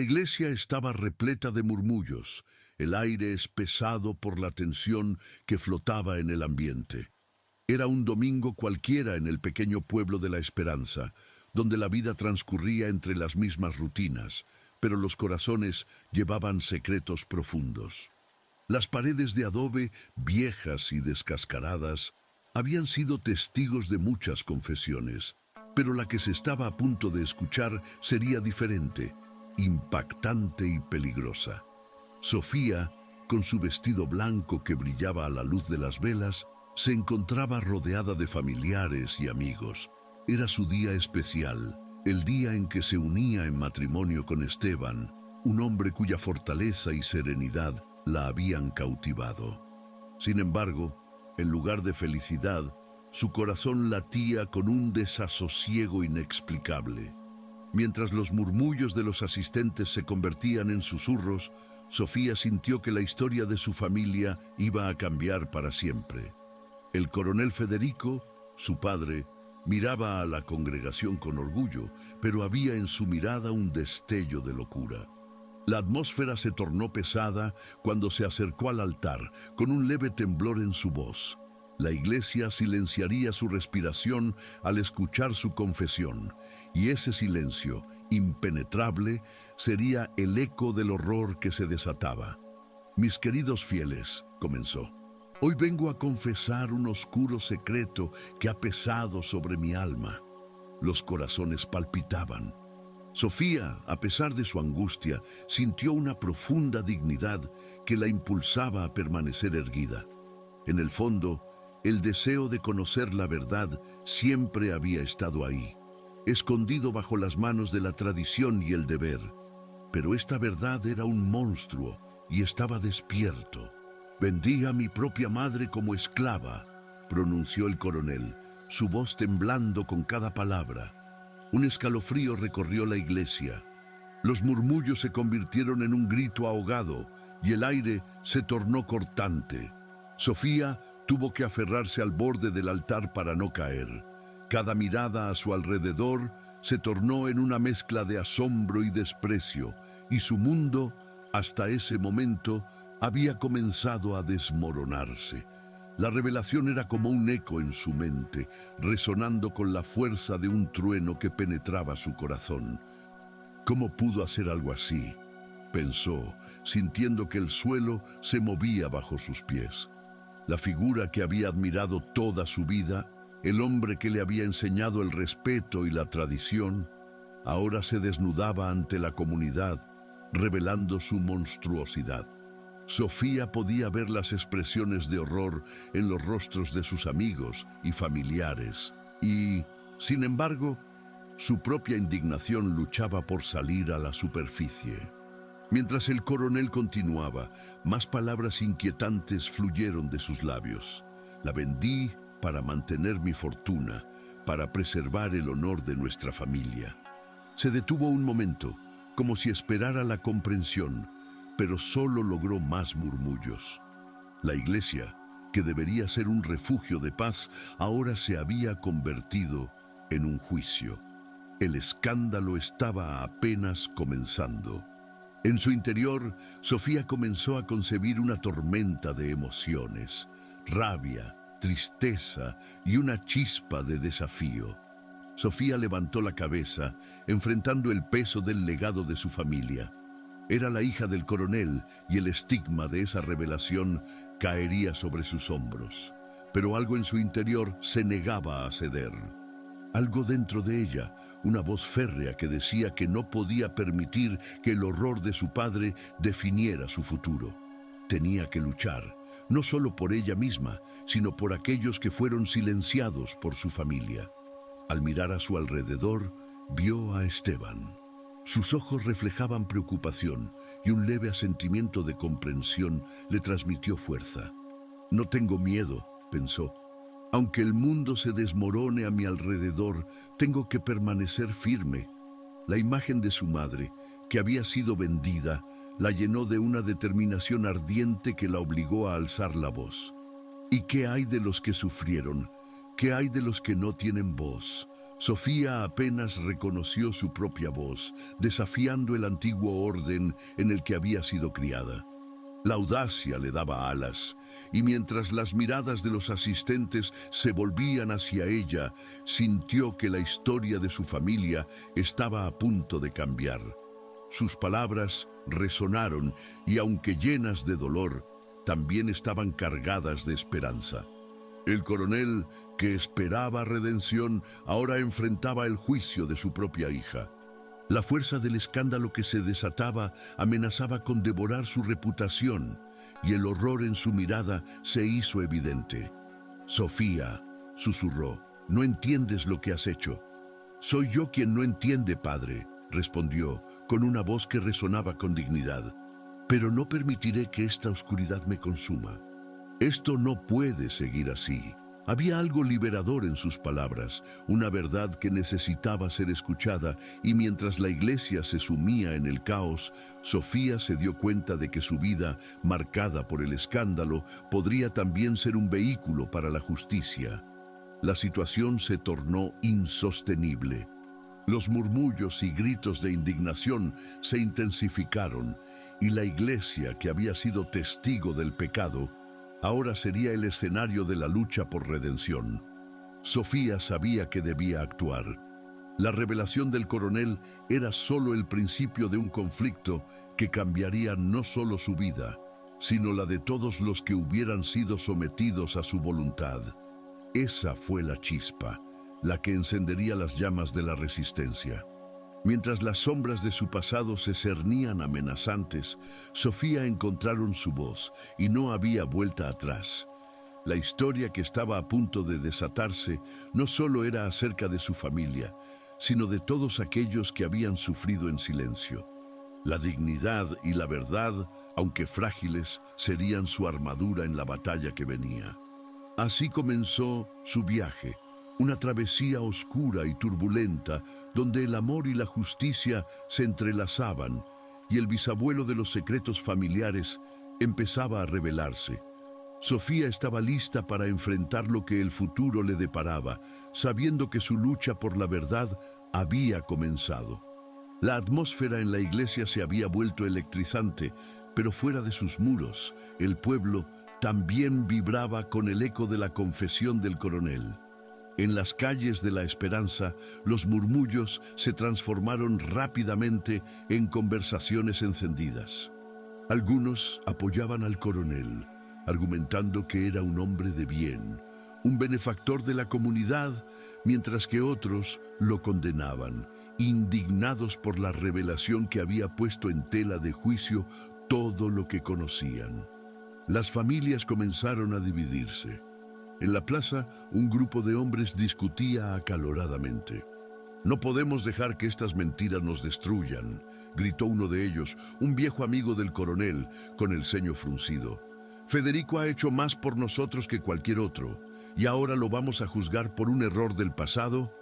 La iglesia estaba repleta de murmullos, el aire espesado por la tensión que flotaba en el ambiente. Era un domingo cualquiera en el pequeño pueblo de La Esperanza, donde la vida transcurría entre las mismas rutinas, pero los corazones llevaban secretos profundos. Las paredes de adobe, viejas y descascaradas, habían sido testigos de muchas confesiones, pero la que se estaba a punto de escuchar sería diferente, impactante y peligrosa. Sofía, con su vestido blanco que brillaba a la luz de las velas, se encontraba rodeada de familiares y amigos. Era su día especial, el día en que se unía en matrimonio con Esteban, un hombre cuya fortaleza y serenidad la habían cautivado. Sin embargo, en lugar de felicidad, su corazón latía con un desasosiego inexplicable. Mientras los murmullos de los asistentes se convertían en susurros, Sofía sintió que la historia de su familia iba a cambiar para siempre. El coronel Federico, su padre, miraba a la congregación con orgullo, pero había en su mirada un destello de locura. La atmósfera se tornó pesada cuando se acercó al altar, con un leve temblor en su voz. La iglesia silenciaría su respiración al escuchar su confesión, y ese silencio, impenetrable, sería el eco del horror que se desataba. «Mis queridos fieles», comenzó, «hoy vengo a confesar un oscuro secreto que ha pesado sobre mi alma». Los corazones palpitaban. Sofía, a pesar de su angustia, sintió una profunda dignidad que la impulsaba a permanecer erguida. En el fondo, el deseo de conocer la verdad siempre había estado ahí, escondido bajo las manos de la tradición y el deber. Pero esta verdad era un monstruo y estaba despierto. «Vendí a mi propia madre como esclava», pronunció el coronel, su voz temblando con cada palabra. Un escalofrío recorrió la iglesia. Los murmullos se convirtieron en un grito ahogado y el aire se tornó cortante. Sofía tuvo que aferrarse al borde del altar para no caer. Cada mirada a su alrededor se tornó en una mezcla de asombro y desprecio, y su mundo, hasta ese momento, había comenzado a desmoronarse. La revelación era como un eco en su mente, resonando con la fuerza de un trueno que penetraba su corazón. «¿Cómo pudo hacer algo así?», pensó, sintiendo que el suelo se movía bajo sus pies. La figura que había admirado toda su vida, el hombre que le había enseñado el respeto y la tradición, ahora se desnudaba ante la comunidad, revelando su monstruosidad. Sofía podía ver las expresiones de horror en los rostros de sus amigos y familiares, y, sin embargo, su propia indignación luchaba por salir a la superficie. Mientras el coronel continuaba, más palabras inquietantes fluyeron de sus labios. «La vendí para mantener mi fortuna, para preservar el honor de nuestra familia». Se detuvo un momento, como si esperara la comprensión, pero solo logró más murmullos. La iglesia, que debería ser un refugio de paz, ahora se había convertido en un juicio. El escándalo estaba apenas comenzando. En su interior, Sofía comenzó a concebir una tormenta de emociones, rabia, tristeza y una chispa de desafío. Sofía levantó la cabeza, enfrentando el peso del legado de su familia. Era la hija del coronel y el estigma de esa revelación caería sobre sus hombros. Pero algo en su interior se negaba a ceder. Algo dentro de ella, una voz férrea que decía que no podía permitir que el horror de su padre definiera su futuro. Tenía que luchar, no solo por ella misma, sino por aquellos que fueron silenciados por su familia. Al mirar a su alrededor, vio a Esteban. Sus ojos reflejaban preocupación y un leve asentimiento de comprensión le transmitió fuerza. «No tengo miedo», pensó. «Aunque el mundo se desmorone a mi alrededor, tengo que permanecer firme». La imagen de su madre, que había sido vendida, la llenó de una determinación ardiente que la obligó a alzar la voz. «¿Y qué hay de los que sufrieron? ¿Qué hay de los que no tienen voz?», Sofía apenas reconoció su propia voz, desafiando el antiguo orden en el que había sido criada. La audacia le daba alas, y mientras las miradas de los asistentes se volvían hacia ella, sintió que la historia de su familia estaba a punto de cambiar. Sus palabras resonaron y, aunque llenas de dolor, también estaban cargadas de esperanza. El coronel, que esperaba redención, ahora enfrentaba el juicio de su propia hija. La fuerza del escándalo que se desataba amenazaba con devorar su reputación, y el horror en su mirada se hizo evidente. «Sofía», susurró, «no entiendes lo que has hecho». «Soy yo quien no entiende, padre», respondió, con una voz que resonaba con dignidad. «Pero no permitiré que esta oscuridad me consuma. Esto no puede seguir así». Había algo liberador en sus palabras, una verdad que necesitaba ser escuchada, y mientras la iglesia se sumía en el caos, Sofía se dio cuenta de que su vida, marcada por el escándalo, podría también ser un vehículo para la justicia. La situación se tornó insostenible. Los murmullos y gritos de indignación se intensificaron, y la iglesia, que había sido testigo del pecado, ahora sería el escenario de la lucha por redención. Sofía sabía que debía actuar. La revelación del coronel era solo el principio de un conflicto que cambiaría no solo su vida, sino la de todos los que hubieran sido sometidos a su voluntad. Esa fue la chispa, la que encendería las llamas de la resistencia. Mientras las sombras de su pasado se cernían amenazantes, Sofía encontraron su voz y no había vuelta atrás. La historia que estaba a punto de desatarse no solo era acerca de su familia, sino de todos aquellos que habían sufrido en silencio. La dignidad y la verdad, aunque frágiles, serían su armadura en la batalla que venía. Así comenzó su viaje. Una travesía oscura y turbulenta, donde el amor y la justicia se entrelazaban, y el bisabuelo de los secretos familiares empezaba a revelarse. Sofía estaba lista para enfrentar lo que el futuro le deparaba, sabiendo que su lucha por la verdad había comenzado. La atmósfera en la iglesia se había vuelto electrizante, pero fuera de sus muros, el pueblo también vibraba con el eco de la confesión del coronel. En las calles de la esperanza, los murmullos se transformaron rápidamente en conversaciones encendidas. Algunos apoyaban al coronel, argumentando que era un hombre de bien, un benefactor de la comunidad, mientras que otros lo condenaban, indignados por la revelación que había puesto en tela de juicio todo lo que conocían. Las familias comenzaron a dividirse. En la plaza, un grupo de hombres discutía acaloradamente. «No podemos dejar que estas mentiras nos destruyan», gritó uno de ellos, un viejo amigo del coronel, con el ceño fruncido. «Federico ha hecho más por nosotros que cualquier otro, y ahora lo vamos a juzgar por un error del pasado».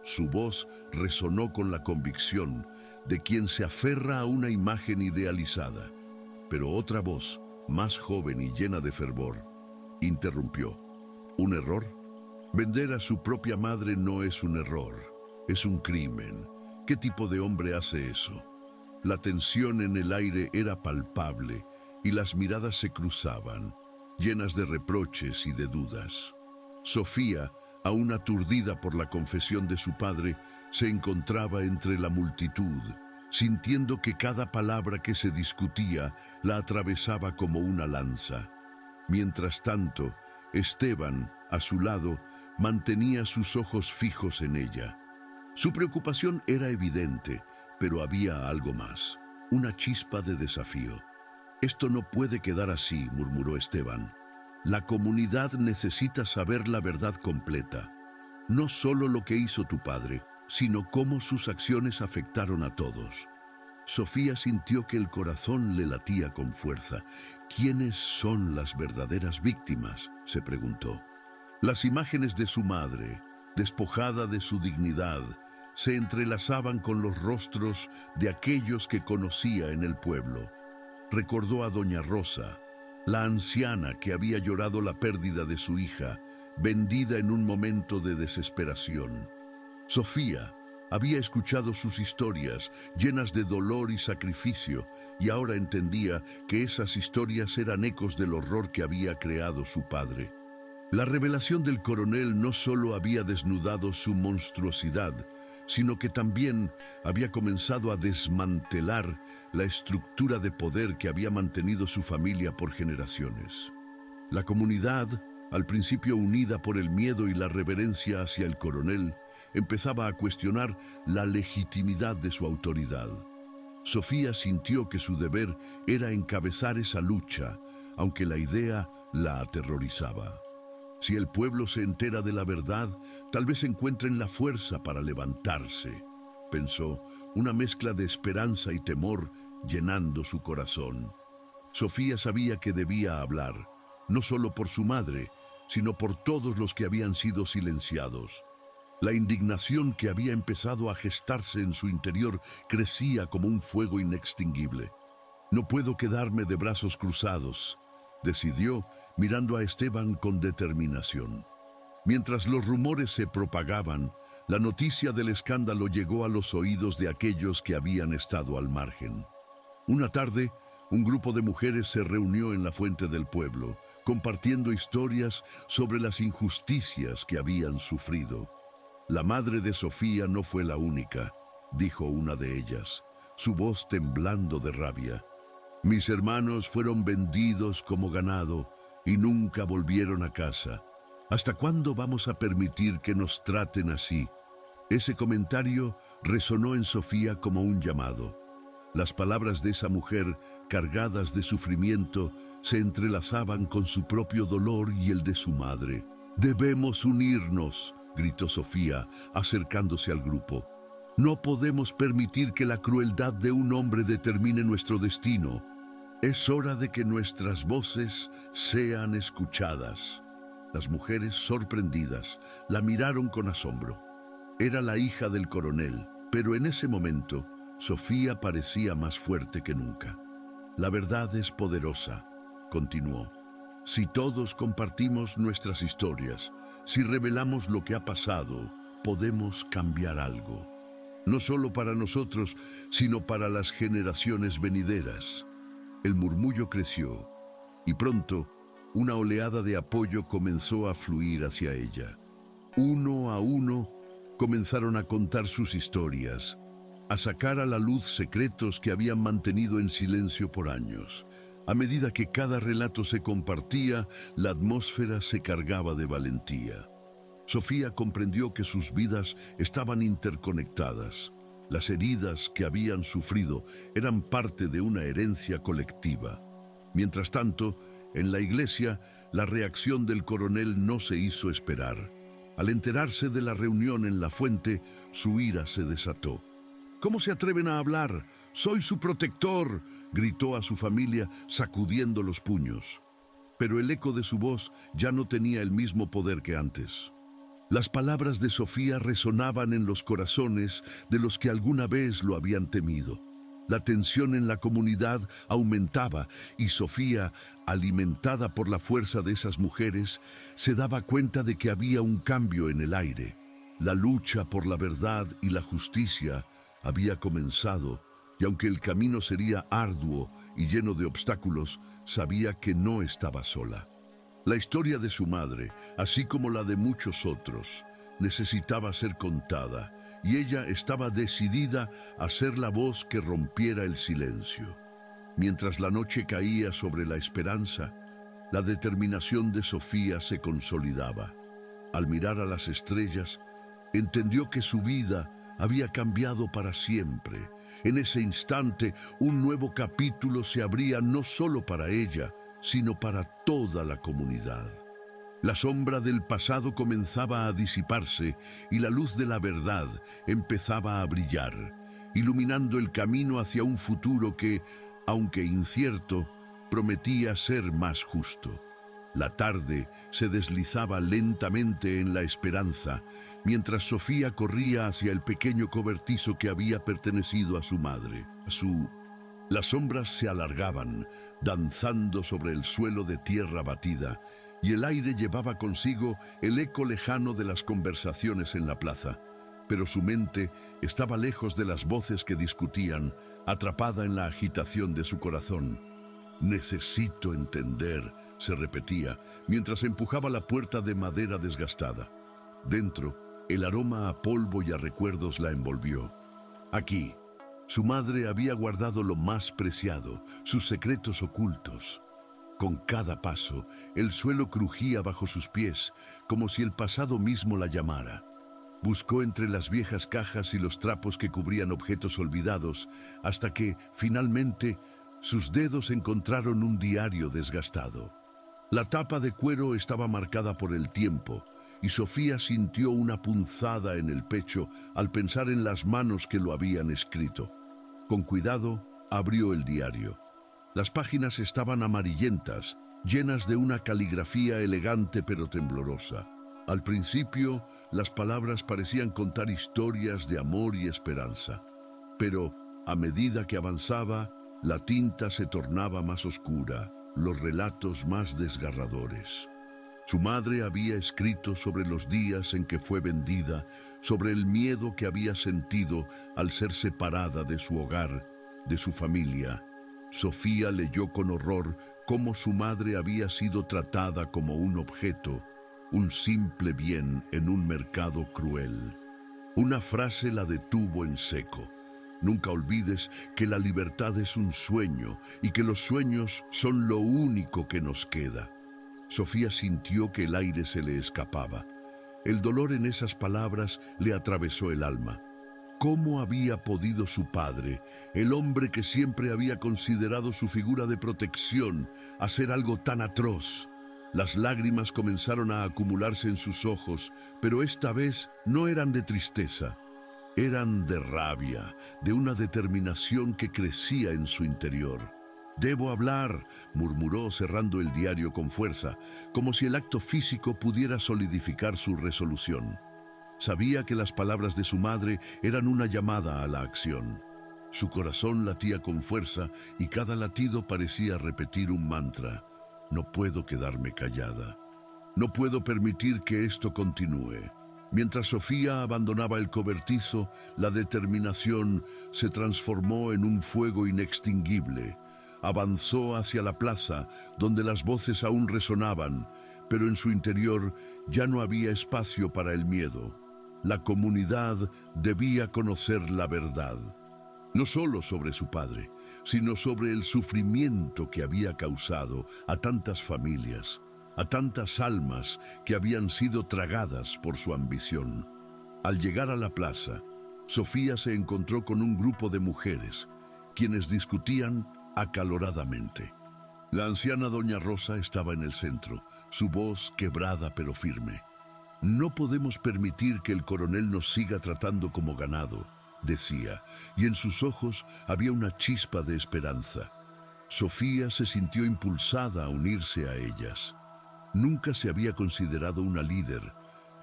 Su voz resonó con la convicción de quien se aferra a una imagen idealizada. Pero otra voz, más joven y llena de fervor, interrumpió. ¿Un error? Vender a su propia madre no es un error, es un crimen. ¿Qué tipo de hombre hace eso? La tensión en el aire era palpable y las miradas se cruzaban, llenas de reproches y de dudas. Sofía, aún aturdida por la confesión de su padre, se encontraba entre la multitud, sintiendo que cada palabra que se discutía la atravesaba como una lanza. Mientras tanto, Esteban, a su lado, mantenía sus ojos fijos en ella. Su preocupación era evidente, pero había algo más, una chispa de desafío. «Esto no puede quedar así», murmuró Esteban. «La comunidad necesita saber la verdad completa. No solo lo que hizo tu padre, sino cómo sus acciones afectaron a todos». Sofía sintió que el corazón le latía con fuerza. «¿Quiénes son las verdaderas víctimas?», se preguntó. Las imágenes de su madre, despojada de su dignidad, se entrelazaban con los rostros de aquellos que conocía en el pueblo. Recordó a doña Rosa, la anciana que había llorado la pérdida de su hija, vendida en un momento de desesperación. Sofía había escuchado sus historias llenas de dolor y sacrificio, y ahora entendía que esas historias eran ecos del horror que había creado su padre. La revelación del coronel no solo había desnudado su monstruosidad, sino que también había comenzado a desmantelar la estructura de poder que había mantenido su familia por generaciones. La comunidad, al principio unida por el miedo y la reverencia hacia el coronel, empezaba a cuestionar la legitimidad de su autoridad. Sofía sintió que su deber era encabezar esa lucha, aunque la idea la aterrorizaba. Si el pueblo se entera de la verdad, tal vez encuentren la fuerza para levantarse, pensó, una mezcla de esperanza y temor llenando su corazón. Sofía sabía que debía hablar, no solo por su madre, sino por todos los que habían sido silenciados. La indignación que había empezado a gestarse en su interior crecía como un fuego inextinguible. No puedo quedarme de brazos cruzados, decidió, mirando a Esteban con determinación. Mientras los rumores se propagaban, la noticia del escándalo llegó a los oídos de aquellos que habían estado al margen. Una tarde, un grupo de mujeres se reunió en la fuente del pueblo, compartiendo historias sobre las injusticias que habían sufrido. La madre de Sofía no fue la única, dijo una de ellas, su voz temblando de rabia. Mis hermanos fueron vendidos como ganado y nunca volvieron a casa. ¿Hasta cuándo vamos a permitir que nos traten así? Ese comentario resonó en Sofía como un llamado. Las palabras de esa mujer, cargadas de sufrimiento, se entrelazaban con su propio dolor y el de su madre. «Debemos unirnos», gritó Sofía, acercándose al grupo. «No podemos permitir que la crueldad de un hombre determine nuestro destino. Es hora de que nuestras voces sean escuchadas». Las mujeres, sorprendidas, la miraron con asombro. Era la hija del coronel, pero en ese momento, Sofía parecía más fuerte que nunca. «La verdad es poderosa», continuó. «Si todos compartimos nuestras historias, si revelamos lo que ha pasado, podemos cambiar algo. No solo para nosotros, sino para las generaciones venideras». El murmullo creció, y pronto, una oleada de apoyo comenzó a fluir hacia ella. Uno a uno, comenzaron a contar sus historias, a sacar a la luz secretos que habían mantenido en silencio por años. A medida que cada relato se compartía, la atmósfera se cargaba de valentía. Sofía comprendió que sus vidas estaban interconectadas. Las heridas que habían sufrido eran parte de una herencia colectiva. Mientras tanto, en la iglesia, la reacción del coronel no se hizo esperar. Al enterarse de la reunión en la fuente, su ira se desató. «¿Cómo se atreven a hablar? ¡Soy su protector!», gritó a su familia, sacudiendo los puños. Pero el eco de su voz ya no tenía el mismo poder que antes. Las palabras de Sofía resonaban en los corazones de los que alguna vez lo habían temido. La tensión en la comunidad aumentaba y Sofía, alimentada por la fuerza de esas mujeres, se daba cuenta de que había un cambio en el aire. La lucha por la verdad y la justicia había comenzado, y aunque el camino sería arduo y lleno de obstáculos, sabía que no estaba sola. La historia de su madre, así como la de muchos otros, necesitaba ser contada, y ella estaba decidida a ser la voz que rompiera el silencio. Mientras la noche caía sobre la esperanza, la determinación de Sofía se consolidaba. Al mirar a las estrellas, entendió que su vida había cambiado para siempre. En ese instante, un nuevo capítulo se abría no solo para ella, sino para toda la comunidad. La sombra del pasado comenzaba a disiparse y la luz de la verdad empezaba a brillar, iluminando el camino hacia un futuro que, aunque incierto, prometía ser más justo. La tarde se deslizaba lentamente en la esperanza, mientras Sofía corría hacia el pequeño cobertizo que había pertenecido a su madre. Las sombras se alargaban, danzando sobre el suelo de tierra batida, y el aire llevaba consigo el eco lejano de las conversaciones en la plaza. pero su mente estaba lejos de las voces que discutían, atrapada en la agitación de su corazón. «Necesito entender», se repetía, mientras empujaba la puerta de madera desgastada. Dentro, el aroma a polvo y a recuerdos la envolvió. Aquí, su madre había guardado lo más preciado, sus secretos ocultos. Con cada paso, el suelo crujía bajo sus pies, como si el pasado mismo la llamara. Buscó entre las viejas cajas y los trapos que cubrían objetos olvidados, hasta que, finalmente, sus dedos encontraron un diario desgastado. La tapa de cuero estaba marcada por el tiempo, y Sofía sintió una punzada en el pecho al pensar en las manos que lo habían escrito. Con cuidado, abrió el diario. Las páginas estaban amarillentas, llenas de una caligrafía elegante pero temblorosa. Al principio, las palabras parecían contar historias de amor y esperanza. Pero, a medida que avanzaba, la tinta se tornaba más oscura, los relatos más desgarradores. Su madre había escrito sobre los días en que fue vendida, sobre el miedo que había sentido al ser separada de su hogar, de su familia. Sofía leyó con horror cómo su madre había sido tratada como un objeto, un simple bien en un mercado cruel. Una frase la detuvo en seco. Nunca olvides que la libertad es un sueño y que los sueños son lo único que nos queda. Sofía sintió que el aire se le escapaba. El dolor en esas palabras le atravesó el alma. ¿Cómo había podido su padre, el hombre que siempre había considerado su figura de protección, hacer algo tan atroz? Las lágrimas comenzaron a acumularse en sus ojos, pero esta vez no eran de tristeza. Eran de rabia, de una determinación que crecía en su interior. «Debo hablar», murmuró cerrando el diario con fuerza, como si el acto físico pudiera solidificar su resolución. Sabía que las palabras de su madre eran una llamada a la acción. Su corazón latía con fuerza y cada latido parecía repetir un mantra. «No puedo quedarme callada. No puedo permitir que esto continúe». Mientras Sofía abandonaba el cobertizo, la determinación se transformó en un fuego inextinguible. Avanzó hacia la plaza, donde las voces aún resonaban, pero en su interior ya no había espacio para el miedo. La comunidad debía conocer la verdad, no solo sobre su padre, sino sobre el sufrimiento que había causado a tantas familias, a tantas almas que habían sido tragadas por su ambición. Al llegar a la plaza, Sofía se encontró con un grupo de mujeres, quienes discutían acaloradamente. La anciana doña Rosa estaba en el centro, su voz quebrada pero firme. «No podemos permitir que el coronel nos siga tratando como ganado», decía, y en sus ojos había una chispa de esperanza. Sofía se sintió impulsada a unirse a ellas. Nunca se había considerado una líder,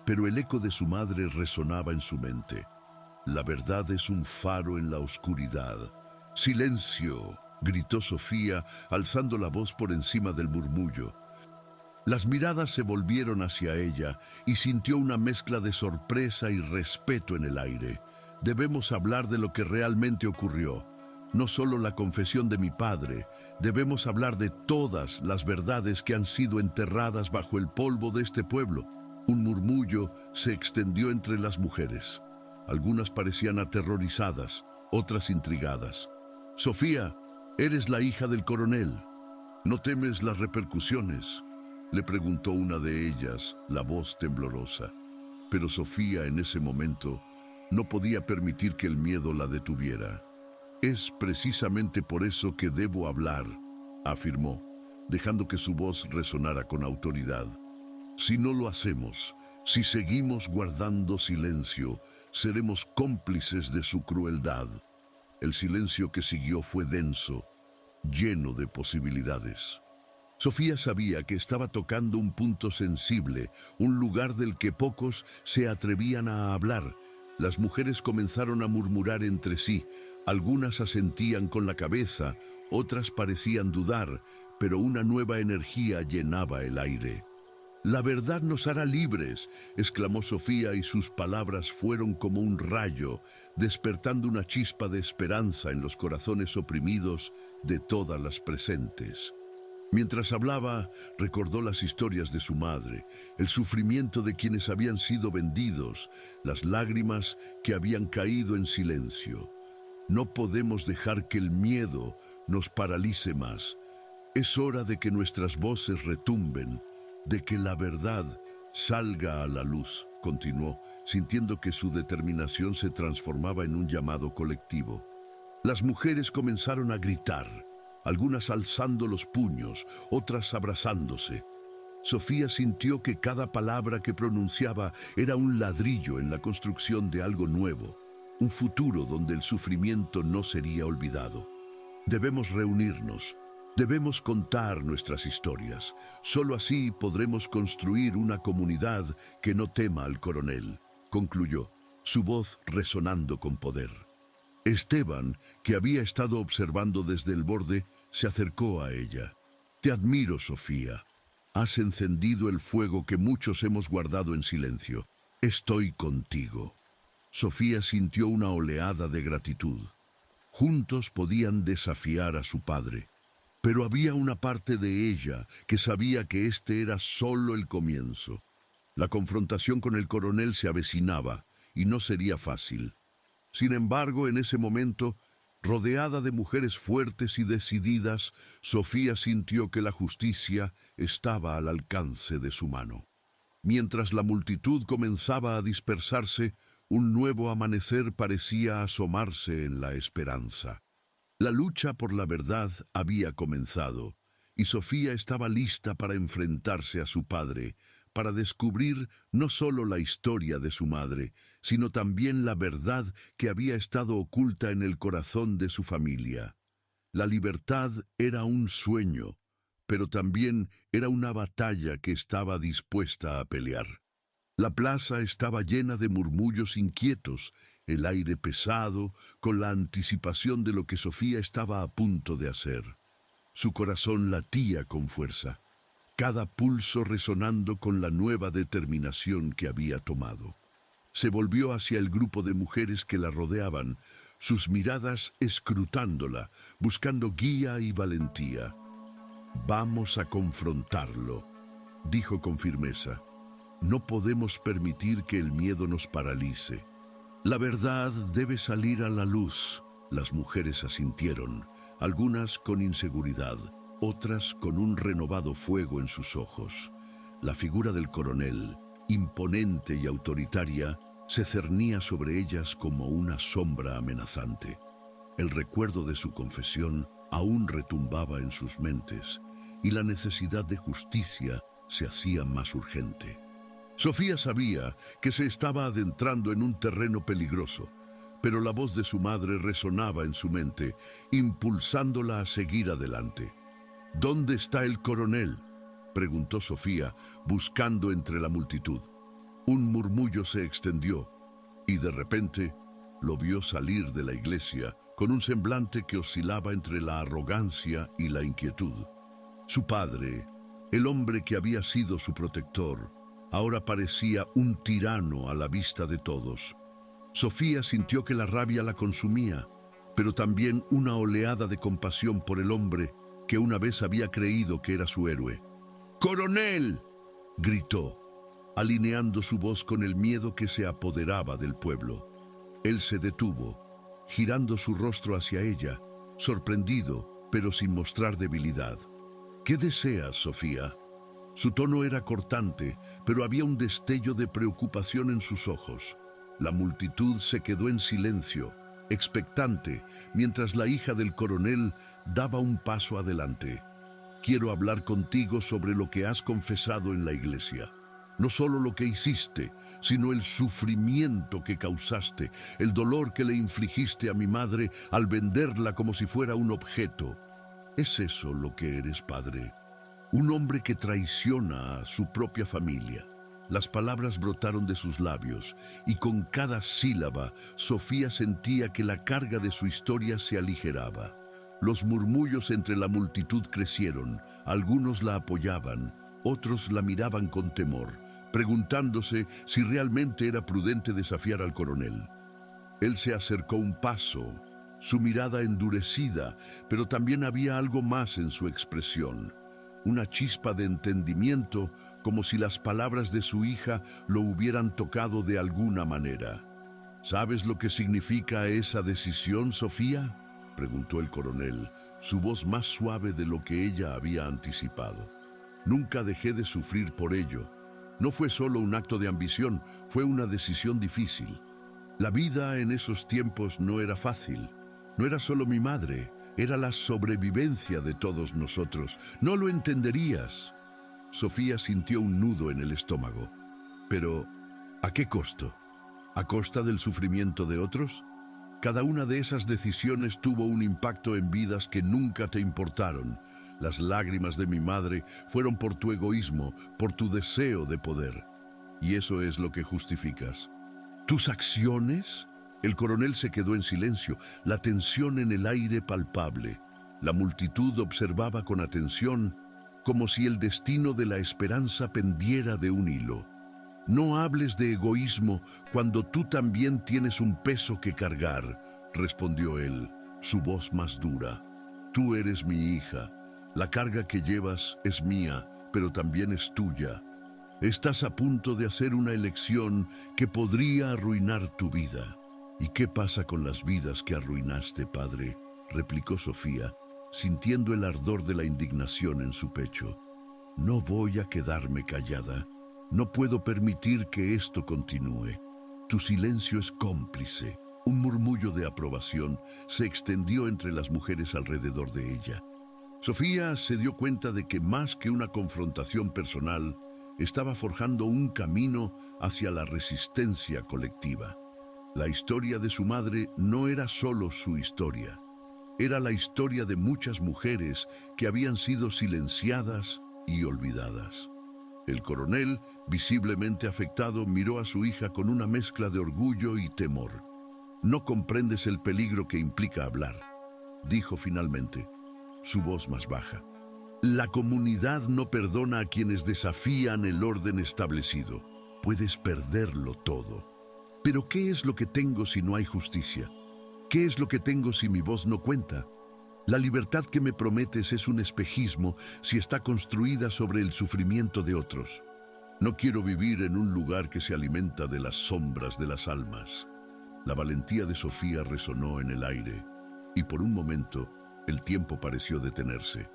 pero el eco de su madre resonaba en su mente. «La verdad es un faro en la oscuridad». «¡Silencio!», gritó Sofía, alzando la voz por encima del murmullo. Las miradas se volvieron hacia ella y sintió una mezcla de sorpresa y respeto en el aire. «Debemos hablar de lo que realmente ocurrió. No solo la confesión de mi padre, debemos hablar de todas las verdades que han sido enterradas bajo el polvo de este pueblo». Un murmullo se extendió entre las mujeres. Algunas parecían aterrorizadas, otras intrigadas. «Sofía, eres la hija del coronel. ¿No temes las repercusiones?», le preguntó una de ellas, la voz temblorosa. Pero Sofía en ese momento no podía permitir que el miedo la detuviera. «Es precisamente por eso que debo hablar», afirmó, dejando que su voz resonara con autoridad. «Si no lo hacemos, si seguimos guardando silencio, seremos cómplices de su crueldad». El silencio que siguió fue denso, lleno de posibilidades. Sofía sabía que estaba tocando un punto sensible, un lugar del que pocos se atrevían a hablar. Las mujeres comenzaron a murmurar entre sí. Algunas asentían con la cabeza, otras parecían dudar, pero una nueva energía llenaba el aire. La verdad nos hará libres, exclamó Sofía, y sus palabras fueron como un rayo, despertando una chispa de esperanza en los corazones oprimidos de todas las presentes. Mientras hablaba, recordó las historias de su madre, el sufrimiento de quienes habían sido vendidos, las lágrimas que habían caído en silencio. No podemos dejar que el miedo nos paralice más. Es hora de que nuestras voces retumben, de que la verdad salga a la luz, continuó, sintiendo que su determinación se transformaba en un llamado colectivo. Las mujeres comenzaron a gritar, algunas alzando los puños, otras abrazándose. Sofía sintió que cada palabra que pronunciaba era un ladrillo en la construcción de algo nuevo, un futuro donde el sufrimiento no sería olvidado. Debemos reunirnos, debemos contar nuestras historias. Solo así podremos construir una comunidad que no tema al coronel, concluyó, su voz resonando con poder. Esteban, que había estado observando desde el borde, se acercó a ella. Te admiro, Sofía. Has encendido el fuego que muchos hemos guardado en silencio. Estoy contigo. Sofía sintió una oleada de gratitud. Juntos podían desafiar a su padre. Pero había una parte de ella que sabía que este era solo el comienzo. La confrontación con el coronel se avecinaba y no sería fácil. Sin embargo, en ese momento, rodeada de mujeres fuertes y decididas, Sofía sintió que la justicia estaba al alcance de su mano. Mientras la multitud comenzaba a dispersarse, un nuevo amanecer parecía asomarse en la esperanza. La lucha por la verdad había comenzado, y Sofía estaba lista para enfrentarse a su padre, para descubrir no solo la historia de su madre, sino también la verdad que había estado oculta en el corazón de su familia. La libertad era un sueño, pero también era una batalla que estaba dispuesta a pelear. La plaza estaba llena de murmullos inquietos, el aire pesado, con la anticipación de lo que Sofía estaba a punto de hacer. Su corazón latía con fuerza, cada pulso resonando con la nueva determinación que había tomado. Se volvió hacia el grupo de mujeres que la rodeaban, sus miradas escrutándola, buscando guía y valentía. «Vamos a confrontarlo», dijo con firmeza. «No podemos permitir que el miedo nos paralice. La verdad debe salir a la luz». Las mujeres asintieron, algunas con inseguridad, otras con un renovado fuego en sus ojos. La figura del coronel, imponente y autoritaria, se cernía sobre ellas como una sombra amenazante. El recuerdo de su confesión aún retumbaba en sus mentes, y la necesidad de justicia se hacía más urgente. Sofía sabía que se estaba adentrando en un terreno peligroso, pero la voz de su madre resonaba en su mente, impulsándola a seguir adelante. «¿Dónde está el coronel?», preguntó Sofía, buscando entre la multitud. Un murmullo se extendió, y de repente lo vio salir de la iglesia con un semblante que oscilaba entre la arrogancia y la inquietud. Su padre, el hombre que había sido su protector, ahora parecía un tirano a la vista de todos. Sofía sintió que la rabia la consumía, pero también una oleada de compasión por el hombre que una vez había creído que era su héroe. «¡Coronel!», gritó, alineando su voz con el miedo que se apoderaba del pueblo. Él se detuvo, girando su rostro hacia ella, sorprendido, pero sin mostrar debilidad. «¿Qué deseas, Sofía?». Su tono era cortante, pero había un destello de preocupación en sus ojos. La multitud se quedó en silencio, expectante, mientras la hija del coronel daba un paso adelante. «Quiero hablar contigo sobre lo que has confesado en la iglesia. No solo lo que hiciste, sino el sufrimiento que causaste, el dolor que le infligiste a mi madre al venderla como si fuera un objeto. ¿Es eso lo que eres, padre? Un hombre que traiciona a su propia familia». Las palabras brotaron de sus labios, y con cada sílaba Sofía sentía que la carga de su historia se aligeraba. Los murmullos entre la multitud crecieron, algunos la apoyaban, Otros la miraban con temor, preguntándose si realmente era prudente desafiar al coronel. Él se acercó un paso, su mirada endurecida, pero también había algo más en su expresión. Una chispa de entendimiento, como si las palabras de su hija lo hubieran tocado de alguna manera. ¿Sabes lo que significa esa decisión, Sofía?, preguntó el coronel, su voz más suave de lo que ella había anticipado. Nunca dejé de sufrir por ello. No fue solo un acto de ambición, fue una decisión difícil. La vida en esos tiempos no era fácil. No era solo mi madre, era la sobrevivencia de todos nosotros. No lo entenderías. Sofía sintió un nudo en el estómago. Pero, ¿a qué costo? ¿A costa del sufrimiento de otros? Cada una de esas decisiones tuvo un impacto en vidas que nunca te importaron. Las lágrimas de mi madre fueron por tu egoísmo, por tu deseo de poder. Y eso es lo que justificas. ¿Tus acciones? El coronel se quedó en silencio, la tensión en el aire palpable. La multitud observaba con atención, como si el destino de la esperanza pendiera de un hilo. No hables de egoísmo cuando tú también tienes un peso que cargar, respondió él, su voz más dura. Tú eres mi hija. La carga que llevas es mía, pero también es tuya. Estás a punto de hacer una elección que podría arruinar tu vida. ¿Y qué pasa con las vidas que arruinaste, padre?, replicó Sofía, sintiendo el ardor de la indignación en su pecho. No voy a quedarme callada. No puedo permitir que esto continúe. Tu silencio es cómplice. Un murmullo de aprobación se extendió entre las mujeres alrededor de ella. Sofía se dio cuenta de que más que una confrontación personal, estaba forjando un camino hacia la resistencia colectiva. La historia de su madre no era solo su historia. Era la historia de muchas mujeres que habían sido silenciadas y olvidadas. El coronel, visiblemente afectado, miró a su hija con una mezcla de orgullo y temor. No comprendes el peligro que implica hablar, dijo finalmente, su voz más baja. La comunidad no perdona a quienes desafían el orden establecido. Puedes perderlo todo. Pero ¿qué es lo que tengo si no hay justicia? ¿Qué es lo que tengo si mi voz no cuenta? La libertad que me prometes es un espejismo si está construida sobre el sufrimiento de otros. No quiero vivir en un lugar que se alimenta de las sombras de las almas. La valentía de Sofía resonó en el aire, y por un momento el tiempo pareció detenerse.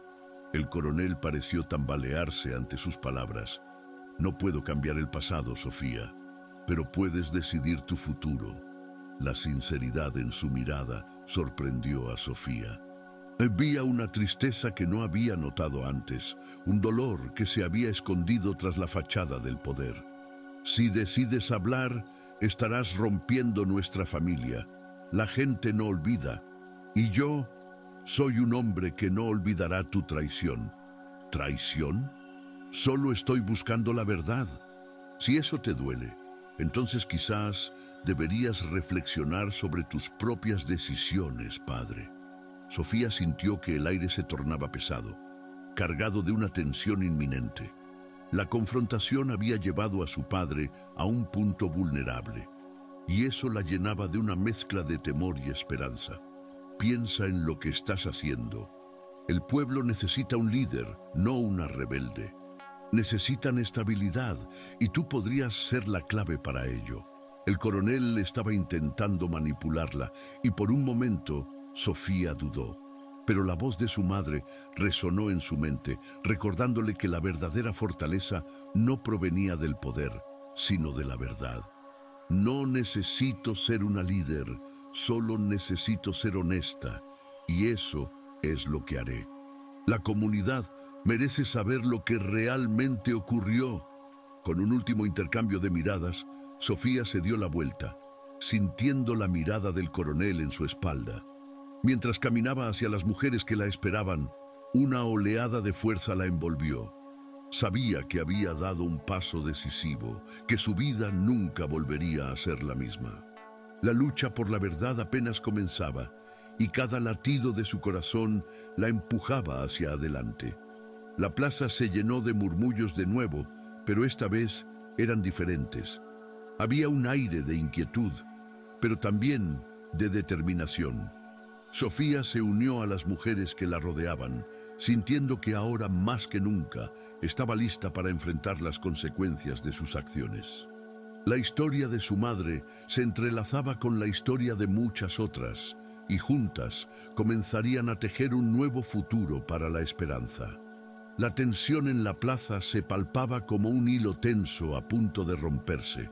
El coronel pareció tambalearse ante sus palabras. No puedo cambiar el pasado, Sofía, pero puedes decidir tu futuro. La sinceridad en su mirada sorprendió a Sofía. Había una tristeza que no había notado antes, un dolor que se había escondido tras la fachada del poder. Si decides hablar, estarás rompiendo nuestra familia. La gente no olvida, y yo soy un hombre que no olvidará tu traición. ¿Traición? Solo estoy buscando la verdad. Si eso te duele, entonces quizás deberías reflexionar sobre tus propias decisiones, padre. Sofía sintió que el aire se tornaba pesado, cargado de una tensión inminente. La confrontación había llevado a su padre a un punto vulnerable, y eso la llenaba de una mezcla de temor y esperanza. Piensa en lo que estás haciendo. El pueblo necesita un líder, no una rebelde. Necesitan estabilidad, y tú podrías ser la clave para ello. El coronel estaba intentando manipularla, y por un momento Sofía dudó, pero la voz de su madre resonó en su mente, recordándole que la verdadera fortaleza no provenía del poder, sino de la verdad. No necesito ser una líder, solo necesito ser honesta, y eso es lo que haré. La comunidad merece saber lo que realmente ocurrió. Con un último intercambio de miradas, Sofía se dio la vuelta, sintiendo la mirada del coronel en su espalda. Mientras caminaba hacia las mujeres que la esperaban, una oleada de fuerza la envolvió. Sabía que había dado un paso decisivo, que su vida nunca volvería a ser la misma. La lucha por la verdad apenas comenzaba, y cada latido de su corazón la empujaba hacia adelante. La plaza se llenó de murmullos de nuevo, pero esta vez eran diferentes. Había un aire de inquietud, pero también de determinación. Sofía se unió a las mujeres que la rodeaban, sintiendo que ahora más que nunca estaba lista para enfrentar las consecuencias de sus acciones. La historia de su madre se entrelazaba con la historia de muchas otras, y juntas comenzarían a tejer un nuevo futuro para la esperanza. La tensión en la plaza se palpaba como un hilo tenso a punto de romperse.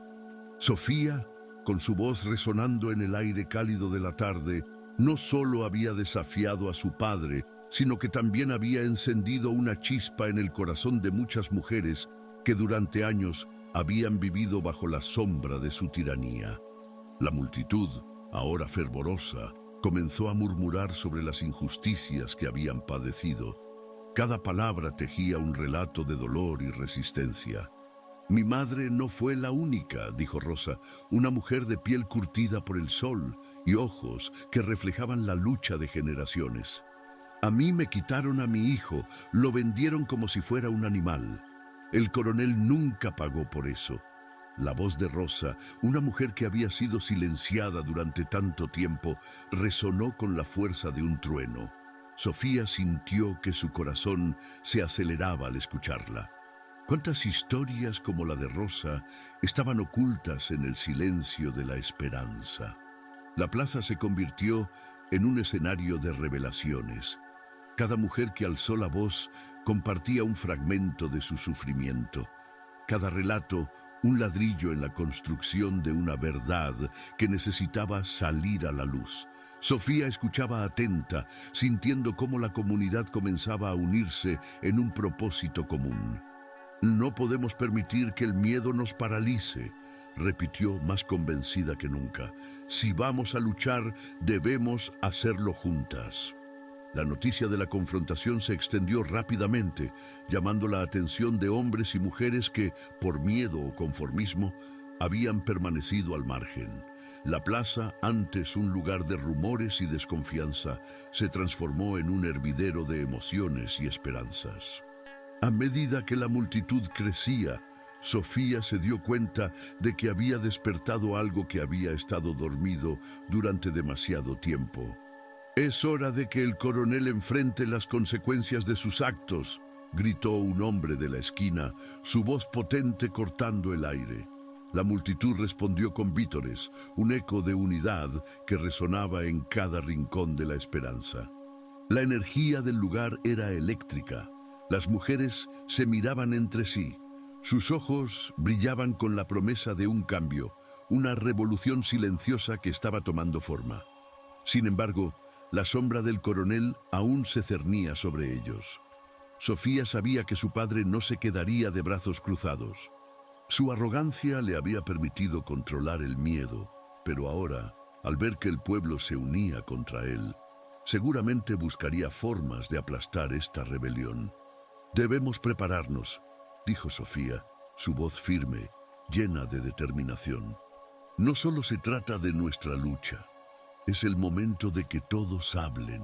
Sofía, con su voz resonando en el aire cálido de la tarde, no solo había desafiado a su padre, sino que también había encendido una chispa en el corazón de muchas mujeres que durante años habían vivido bajo la sombra de su tiranía. La multitud, ahora fervorosa, comenzó a murmurar sobre las injusticias que habían padecido. Cada palabra tejía un relato de dolor y resistencia. «Mi madre no fue la única», dijo Rosa, una mujer de piel curtida por el sol y ojos que reflejaban la lucha de generaciones. «A mí me quitaron a mi hijo, lo vendieron como si fuera un animal. El coronel nunca pagó por eso». La voz de Rosa, una mujer que había sido silenciada durante tanto tiempo, resonó con la fuerza de un trueno. Sofía sintió que su corazón se aceleraba al escucharla. ¿Cuántas historias como la de Rosa estaban ocultas en el silencio de la esperanza? La plaza se convirtió en un escenario de revelaciones. Cada mujer que alzó la voz compartía un fragmento de su sufrimiento. Cada relato, un ladrillo en la construcción de una verdad que necesitaba salir a la luz. Sofía escuchaba atenta, sintiendo cómo la comunidad comenzaba a unirse en un propósito común. «No podemos permitir que el miedo nos paralice», repitió más convencida que nunca. «Si vamos a luchar, debemos hacerlo juntas». La noticia de la confrontación se extendió rápidamente, llamando la atención de hombres y mujeres que, por miedo o conformismo, habían permanecido al margen. La plaza, antes un lugar de rumores y desconfianza, se transformó en un hervidero de emociones y esperanzas. A medida que la multitud crecía, Sofía se dio cuenta de que había despertado algo que había estado dormido durante demasiado tiempo. «Es hora de que el coronel enfrente las consecuencias de sus actos», gritó un hombre de la esquina, su voz potente cortando el aire. La multitud respondió con vítores, un eco de unidad que resonaba en cada rincón de la esperanza. La energía del lugar era eléctrica. Las mujeres se miraban entre sí. Sus ojos brillaban con la promesa de un cambio, una revolución silenciosa que estaba tomando forma. Sin embargo, la sombra del coronel aún se cernía sobre ellos. Sofía sabía que su padre no se quedaría de brazos cruzados. Su arrogancia le había permitido controlar el miedo, pero ahora, al ver que el pueblo se unía contra él, seguramente buscaría formas de aplastar esta rebelión. «Debemos prepararnos», dijo Sofía, su voz firme, llena de determinación. «No solo se trata de nuestra lucha. Es el momento de que todos hablen.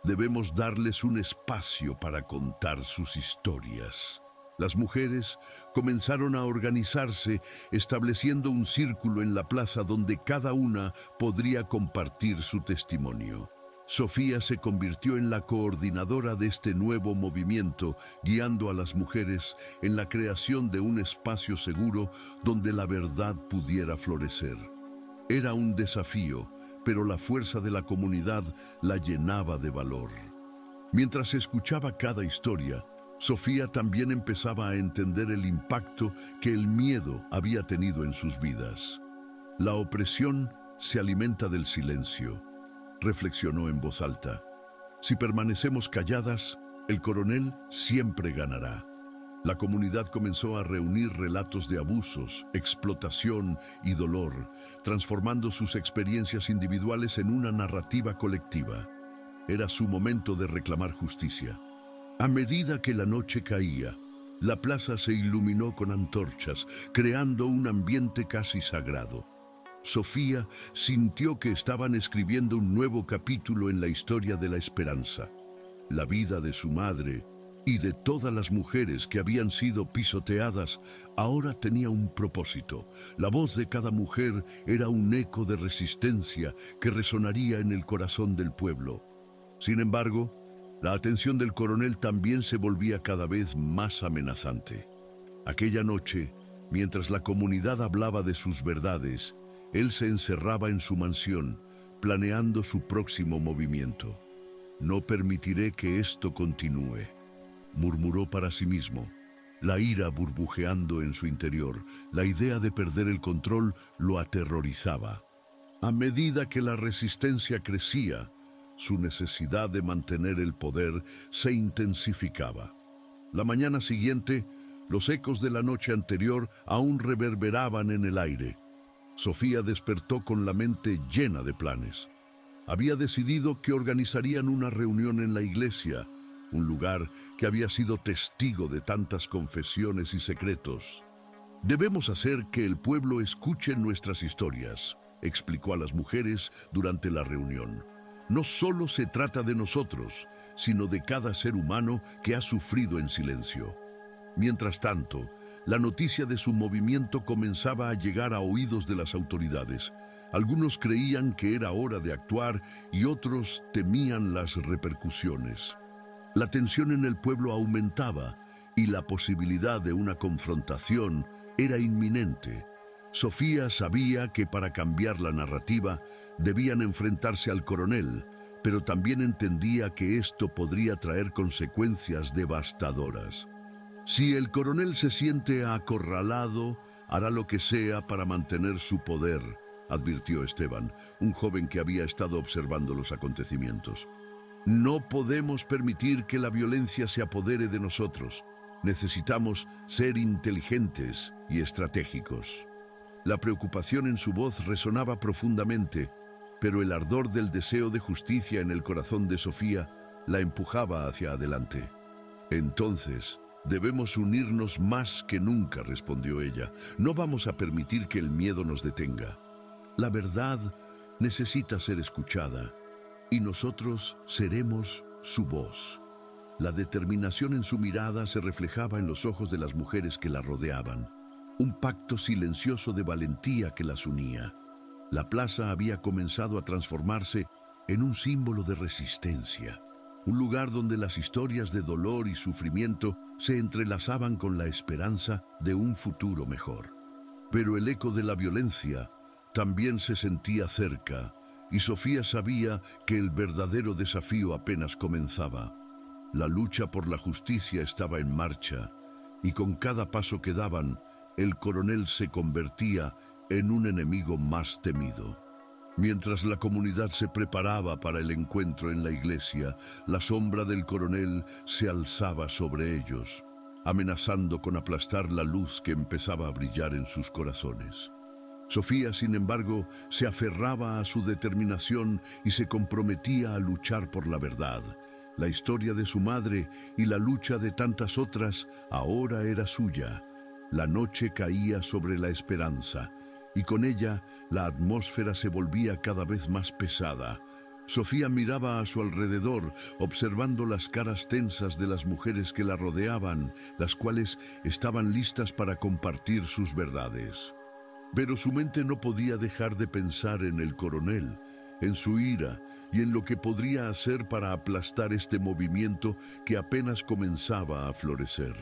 Debemos darles un espacio para contar sus historias». Las mujeres comenzaron a organizarse, estableciendo un círculo en la plaza donde cada una podría compartir su testimonio. Sofía se convirtió en la coordinadora de este nuevo movimiento, guiando a las mujeres en la creación de un espacio seguro donde la verdad pudiera florecer. Era un desafío, pero la fuerza de la comunidad la llenaba de valor. Mientras escuchaba cada historia, Sofía también empezaba a entender el impacto que el miedo había tenido en sus vidas. La opresión se alimenta del silencio, reflexionó en voz alta. Si permanecemos calladas, el coronel siempre ganará. La comunidad comenzó a reunir relatos de abusos, explotación y dolor, transformando sus experiencias individuales en una narrativa colectiva. Era su momento de reclamar justicia. A medida que la noche caía, la plaza se iluminó con antorchas, creando un ambiente casi sagrado. Sofía sintió que estaban escribiendo un nuevo capítulo en la historia de la esperanza. La vida de su madre Y de todas las mujeres que habían sido pisoteadas, ahora tenía un propósito. La voz de cada mujer era un eco de resistencia que resonaría en el corazón del pueblo. Sin embargo, la atención del coronel también se volvía cada vez más amenazante. Aquella noche, mientras la comunidad hablaba de sus verdades, él se encerraba en su mansión, planeando su próximo movimiento. «No permitiré que esto continúe», murmuró para sí mismo, la ira burbujeando en su interior. La idea de perder el control lo aterrorizaba. A medida que la resistencia crecía, su necesidad de mantener el poder se intensificaba. La mañana siguiente, los ecos de la noche anterior aún reverberaban en el aire. Sofía despertó con la mente llena de planes. Había decidido que organizarían una reunión en la iglesia, un lugar que había sido testigo de tantas confesiones y secretos. «Debemos hacer que el pueblo escuche nuestras historias», explicó a las mujeres durante la reunión. «No solo se trata de nosotros, sino de cada ser humano que ha sufrido en silencio». Mientras tanto, la noticia de su movimiento comenzaba a llegar a oídos de las autoridades. Algunos creían que era hora de actuar y otros temían las repercusiones. La tensión en el pueblo aumentaba y la posibilidad de una confrontación era inminente. Sofía sabía que para cambiar la narrativa debían enfrentarse al coronel, pero también entendía que esto podría traer consecuencias devastadoras. Si el coronel se siente acorralado, hará lo que sea para mantener su poder, advirtió Esteban, un joven que había estado observando los acontecimientos. No podemos permitir que la violencia se apodere de nosotros. Necesitamos ser inteligentes y estratégicos. La preocupación en su voz resonaba profundamente, pero el ardor del deseo de justicia en el corazón de Sofía la empujaba hacia adelante. Entonces, debemos unirnos más que nunca, respondió ella. No vamos a permitir que el miedo nos detenga. La verdad necesita ser escuchada y nosotros seremos su voz. La determinación en su mirada se reflejaba en los ojos de las mujeres que la rodeaban. Un pacto silencioso de valentía que las unía. La plaza había comenzado a transformarse en un símbolo de resistencia. Un lugar donde las historias de dolor y sufrimiento se entrelazaban con la esperanza de un futuro mejor. Pero el eco de la violencia también se sentía cerca, y Sofía sabía que el verdadero desafío apenas comenzaba. La lucha por la justicia estaba en marcha, y con cada paso que daban, el coronel se convertía en un enemigo más temido. Mientras la comunidad se preparaba para el encuentro en la iglesia, la sombra del coronel se alzaba sobre ellos, amenazando con aplastar la luz que empezaba a brillar en sus corazones. Sofía, sin embargo, se aferraba a su determinación y se comprometía a luchar por la verdad. La historia de su madre y la lucha de tantas otras ahora era suya. La noche caía sobre la esperanza, y con ella la atmósfera se volvía cada vez más pesada. Sofía miraba a su alrededor, observando las caras tensas de las mujeres que la rodeaban, las cuales estaban listas para compartir sus verdades. Pero su mente no podía dejar de pensar en el coronel, en su ira y en lo que podría hacer para aplastar este movimiento que apenas comenzaba a florecer.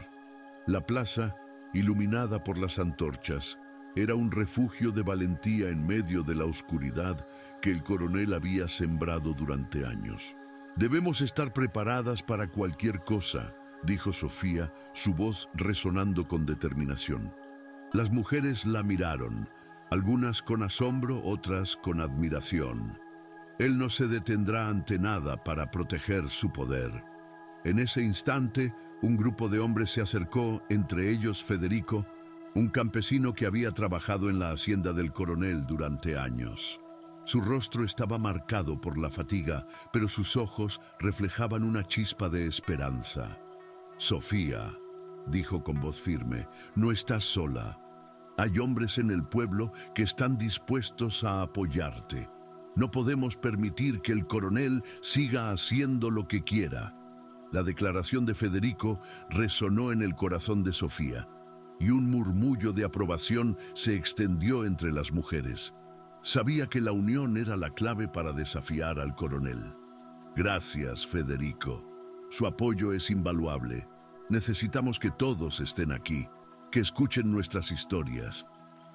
La plaza, iluminada por las antorchas, era un refugio de valentía en medio de la oscuridad que el coronel había sembrado durante años. «Debemos estar preparadas para cualquier cosa», dijo Sofía, su voz resonando con determinación. Las mujeres la miraron, algunas con asombro, otras con admiración. Él no se detendrá ante nada para proteger su poder. En ese instante, un grupo de hombres se acercó, entre ellos Federico, un campesino que había trabajado en la hacienda del coronel durante años. Su rostro estaba marcado por la fatiga, pero sus ojos reflejaban una chispa de esperanza. «Sofía», dijo con voz firme, «no estás sola. Hay hombres en el pueblo que están dispuestos a apoyarte. No podemos permitir que el coronel siga haciendo lo que quiera». La declaración de Federico resonó en el corazón de Sofía, y un murmullo de aprobación se extendió entre las mujeres. Sabía que la unión era la clave para desafiar al coronel. Gracias, Federico. Su apoyo es invaluable. Necesitamos que todos estén aquí, que escuchen nuestras historias.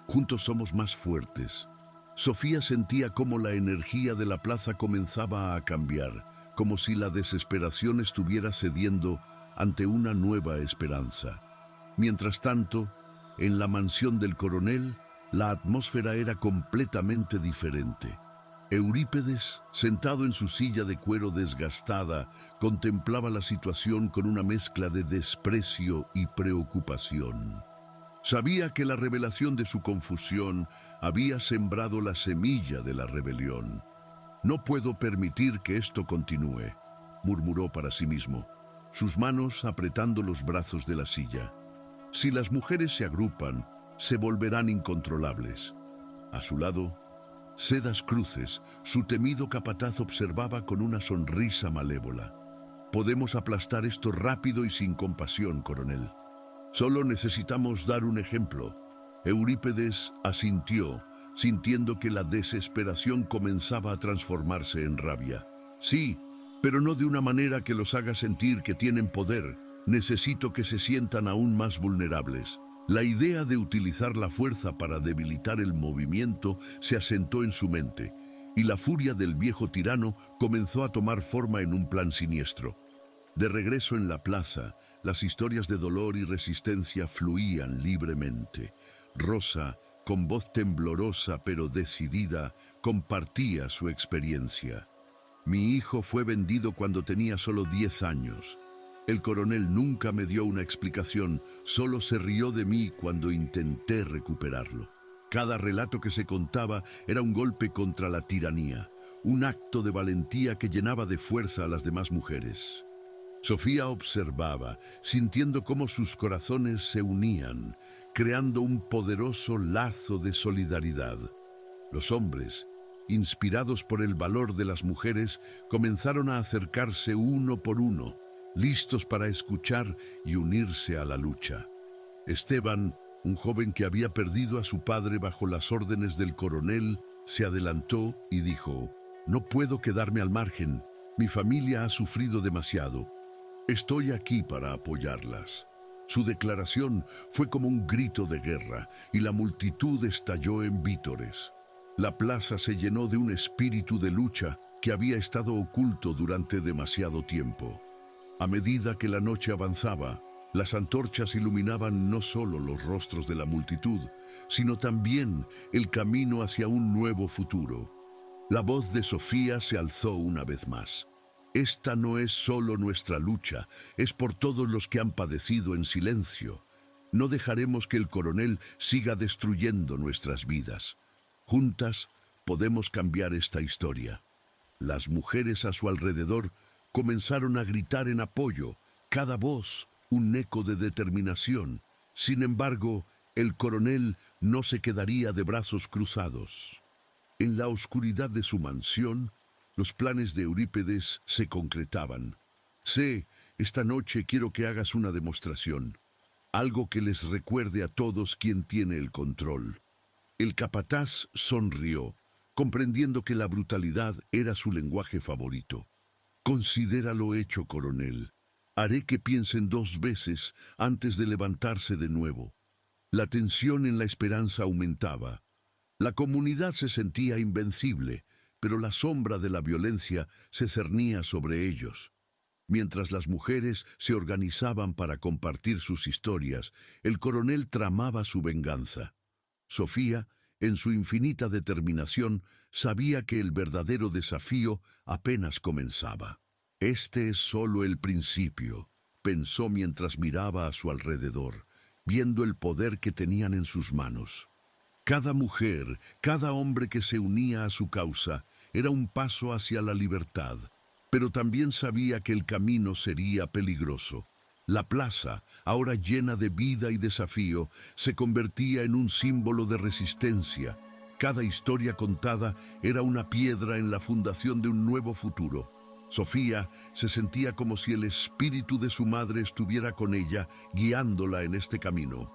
Juntos somos más fuertes. Sofía sentía cómo la energía de la plaza comenzaba a cambiar, como si la desesperación estuviera cediendo ante una nueva esperanza. Mientras tanto, en la mansión del coronel, la atmósfera era completamente diferente. Eurípedes, sentado en su silla de cuero desgastada, contemplaba la situación con una mezcla de desprecio y preocupación. Sabía que la revelación de su confusión había sembrado la semilla de la rebelión. «No puedo permitir que esto continúe», murmuró para sí mismo, sus manos apretando los brazos de la silla. «Si las mujeres se agrupan, se volverán incontrolables». A su lado, Sedas Cruces, su temido capataz, observaba con una sonrisa malévola. «Podemos aplastar esto rápido y sin compasión, coronel. Solo necesitamos dar un ejemplo». Eurípedes asintió, sintiendo que la desesperación comenzaba a transformarse en rabia. «Sí, pero no de una manera que los haga sentir que tienen poder. Necesito que se sientan aún más vulnerables». La idea de utilizar la fuerza para debilitar el movimiento se asentó en su mente, y la furia del viejo tirano comenzó a tomar forma en un plan siniestro. De regreso en la plaza, las historias de dolor y resistencia fluían libremente. Rosa, con voz temblorosa pero decidida, compartía su experiencia. «Mi hijo fue vendido cuando tenía solo 10 años. El coronel nunca me dio una explicación, solo se rió de mí cuando intenté recuperarlo. Cada relato que se contaba era un golpe contra la tiranía, un acto de valentía que llenaba de fuerza a las demás mujeres». Sofía observaba, sintiendo cómo sus corazones se unían, creando un poderoso lazo de solidaridad. Los hombres, inspirados por el valor de las mujeres, comenzaron a acercarse uno por uno, listos para escuchar y unirse a la lucha. Esteban, un joven que había perdido a su padre bajo las órdenes del coronel, se adelantó y dijo: «No puedo quedarme al margen, mi familia ha sufrido demasiado. Estoy aquí para apoyarlas». Su declaración fue como un grito de guerra y la multitud estalló en vítores. La plaza se llenó de un espíritu de lucha que había estado oculto durante demasiado tiempo. A medida que la noche avanzaba, las antorchas iluminaban no solo los rostros de la multitud, sino también el camino hacia un nuevo futuro. La voz de Sofía se alzó una vez más. «Esta no es solo nuestra lucha, es por todos los que han padecido en silencio. No dejaremos que el coronel siga destruyendo nuestras vidas. Juntas podemos cambiar esta historia». Las mujeres a su alrededor comenzaron a gritar en apoyo, cada voz un eco de determinación. Sin embargo, el coronel no se quedaría de brazos cruzados. En la oscuridad de su mansión, los planes de Eurípedes se concretaban. «Sé, esta noche quiero que hagas una demostración, algo que les recuerde a todos quién tiene el control». El capataz sonrió, comprendiendo que la brutalidad era su lenguaje favorito. «Considéralo hecho, coronel. Haré que piensen 2 veces antes de levantarse de nuevo». La tensión en la esperanza aumentaba. La comunidad se sentía invencible, pero la sombra de la violencia se cernía sobre ellos. Mientras las mujeres se organizaban para compartir sus historias, el coronel tramaba su venganza. Sofía, en su infinita determinación, sabía que el verdadero desafío apenas comenzaba. «Este es solo el principio», pensó mientras miraba a su alrededor, viendo el poder que tenían en sus manos. Cada mujer, cada hombre que se unía a su causa, era un paso hacia la libertad, pero también sabía que el camino sería peligroso. La plaza, ahora llena de vida y desafío, se convertía en un símbolo de resistencia. Cada historia contada era una piedra en la fundación de un nuevo futuro. Sofía se sentía como si el espíritu de su madre estuviera con ella, guiándola en este camino.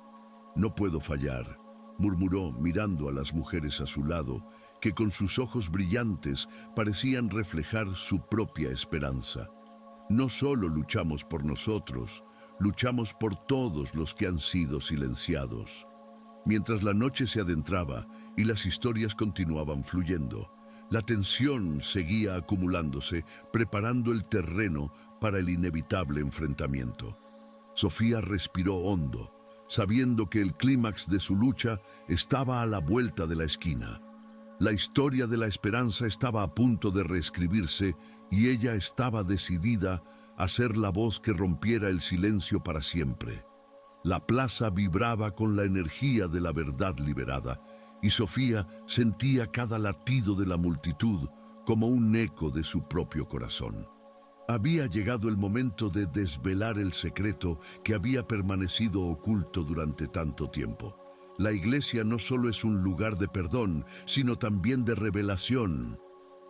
«No puedo fallar», murmuró mirando a las mujeres a su lado, que con sus ojos brillantes parecían reflejar su propia esperanza. «No solo luchamos por nosotros, luchamos por todos los que han sido silenciados». Mientras la noche se adentraba y las historias continuaban fluyendo, la tensión seguía acumulándose, preparando el terreno para el inevitable enfrentamiento. Sofía respiró hondo, sabiendo que el clímax de su lucha estaba a la vuelta de la esquina. La historia de la esperanza estaba a punto de reescribirse y ella estaba decidida a ser la voz que rompiera el silencio para siempre. La plaza vibraba con la energía de la verdad liberada, y Sofía sentía cada latido de la multitud como un eco de su propio corazón. Había llegado el momento de desvelar el secreto que había permanecido oculto durante tanto tiempo. La iglesia no solo es un lugar de perdón, sino también de revelación,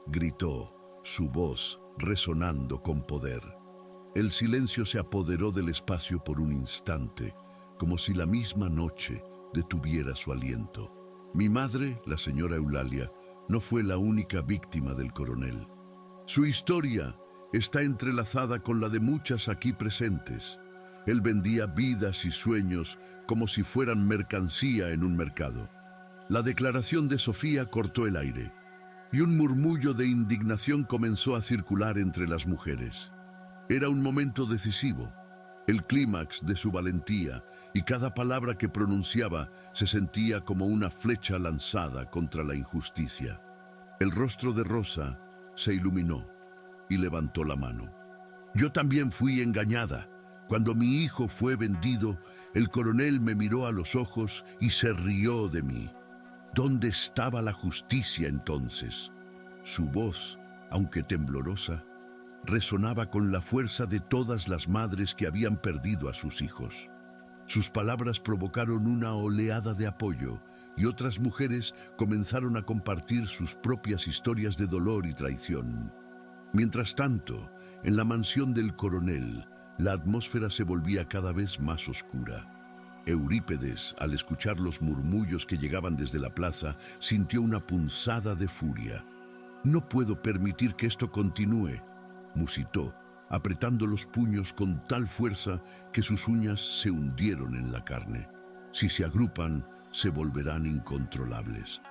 gritó, su voz resonando con poder. El silencio se apoderó del espacio por un instante, como si la misma noche detuviera su aliento. Mi madre, la señora Eulalia, no fue la única víctima del coronel. Su historia está entrelazada con la de muchas aquí presentes. Él vendía vidas y sueños como si fueran mercancía en un mercado. La declaración de Sofía cortó el aire, y un murmullo de indignación comenzó a circular entre las mujeres. Era un momento decisivo, el clímax de su valentía, y cada palabra que pronunciaba se sentía como una flecha lanzada contra la injusticia. El rostro de Rosa se iluminó y levantó la mano. Yo también fui engañada. Cuando mi hijo fue vendido, el coronel me miró a los ojos y se rió de mí. ¿Dónde estaba la justicia entonces? Su voz, aunque temblorosa, resonaba con la fuerza de todas las madres que habían perdido a sus hijos. Sus palabras provocaron una oleada de apoyo y otras mujeres comenzaron a compartir sus propias historias de dolor y traición. Mientras tanto, en la mansión del coronel, la atmósfera se volvía cada vez más oscura. Eurípedes, al escuchar los murmullos que llegaban desde la plaza, sintió una punzada de furia. «No puedo permitir que esto continúe», musitó, apretando los puños con tal fuerza que sus uñas se hundieron en la carne. Si se agrupan, se volverán incontrolables.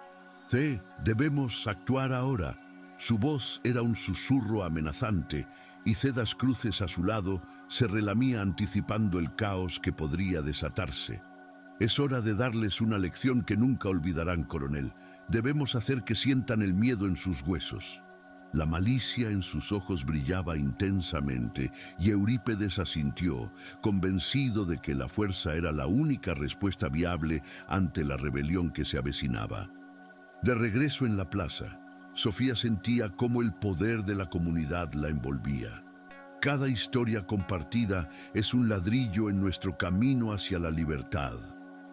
Debemos actuar ahora». Su voz era un susurro amenazante y Cedas Cruces a su lado se relamía anticipando el caos que podría desatarse. «Es hora de darles una lección que nunca olvidarán, coronel. Debemos hacer que sientan el miedo en sus huesos». La malicia en sus ojos brillaba intensamente y Eurípedes asintió, convencido de que la fuerza era la única respuesta viable ante la rebelión que se avecinaba. De regreso en la plaza, Sofía sentía cómo el poder de la comunidad la envolvía. «Cada historia compartida es un ladrillo en nuestro camino hacia la libertad»,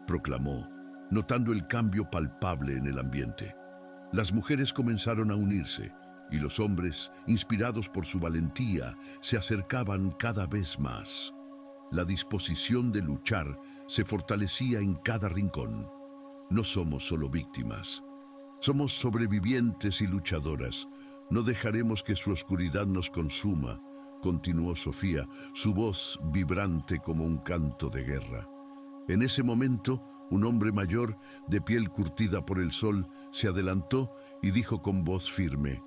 proclamó, notando el cambio palpable en el ambiente. Las mujeres comenzaron a unirse, y los hombres, inspirados por su valentía, se acercaban cada vez más. La disposición de luchar se fortalecía en cada rincón. No somos solo víctimas. Somos sobrevivientes y luchadoras. No dejaremos que su oscuridad nos consuma, continuó Sofía, su voz vibrante como un canto de guerra. En ese momento, un hombre mayor, de piel curtida por el sol, se adelantó y dijo con voz firme: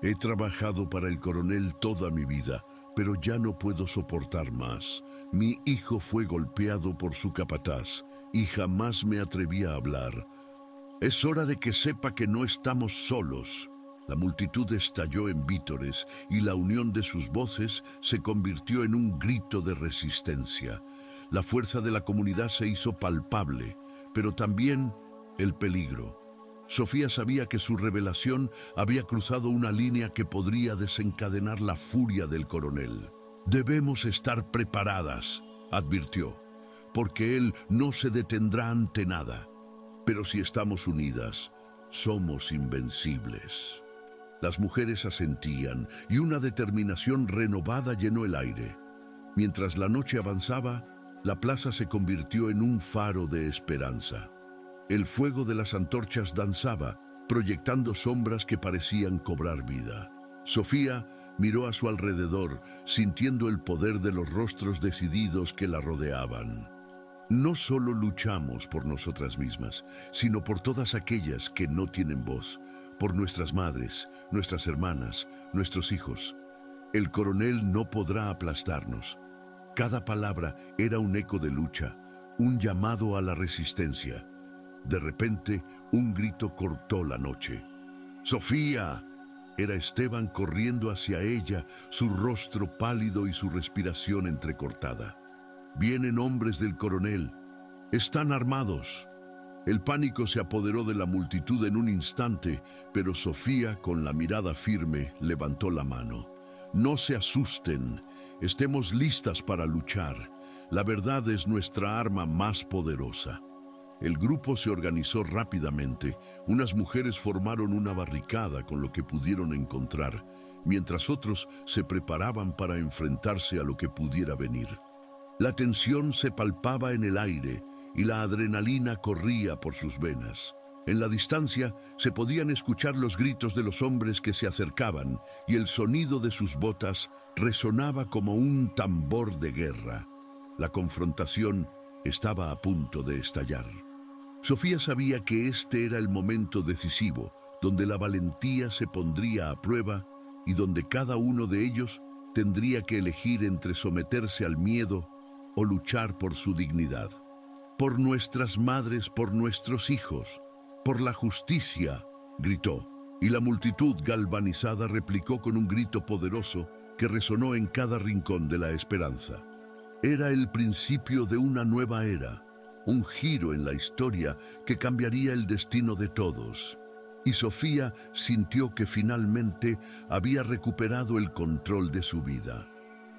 «He trabajado para el coronel toda mi vida, pero ya no puedo soportar más. Mi hijo fue golpeado por su capataz y jamás me atreví a hablar. Es hora de que sepa que no estamos solos». La multitud estalló en vítores y la unión de sus voces se convirtió en un grito de resistencia. La fuerza de la comunidad se hizo palpable, pero también el peligro. Sofía sabía que su revelación había cruzado una línea que podría desencadenar la furia del coronel. «Debemos estar preparadas», advirtió, «porque él no se detendrá ante nada. Pero si estamos unidas, somos invencibles». Las mujeres asentían y una determinación renovada llenó el aire. Mientras la noche avanzaba, la plaza se convirtió en un faro de esperanza. El fuego de las antorchas danzaba, proyectando sombras que parecían cobrar vida. Sofía miró a su alrededor, sintiendo el poder de los rostros decididos que la rodeaban. No solo luchamos por nosotras mismas, sino por todas aquellas que no tienen voz, por nuestras madres, nuestras hermanas, nuestros hijos. El coronel no podrá aplastarnos. Cada palabra era un eco de lucha, un llamado a la resistencia. De repente, un grito cortó la noche. ¡Sofía! Era Esteban corriendo hacia ella, su rostro pálido y su respiración entrecortada. Vienen hombres del coronel. Están armados. El pánico se apoderó de la multitud en un instante, pero Sofía, con la mirada firme, levantó la mano. No se asusten. Estemos listas para luchar. La verdad es nuestra arma más poderosa. El grupo se organizó rápidamente. Unas mujeres formaron una barricada con lo que pudieron encontrar, mientras otros se preparaban para enfrentarse a lo que pudiera venir. La tensión se palpaba en el aire y la adrenalina corría por sus venas. En la distancia se podían escuchar los gritos de los hombres que se acercaban y el sonido de sus botas resonaba como un tambor de guerra. La confrontación estaba a punto de estallar. Sofía sabía que este era el momento decisivo, donde la valentía se pondría a prueba y donde cada uno de ellos tendría que elegir entre someterse al miedo o luchar por su dignidad. Por nuestras madres, por nuestros hijos, por la justicia, gritó, y la multitud galvanizada replicó con un grito poderoso que resonó en cada rincón de la esperanza. Era el principio de una nueva era, un giro en la historia que cambiaría el destino de todos. Y Sofía sintió que finalmente había recuperado el control de su vida.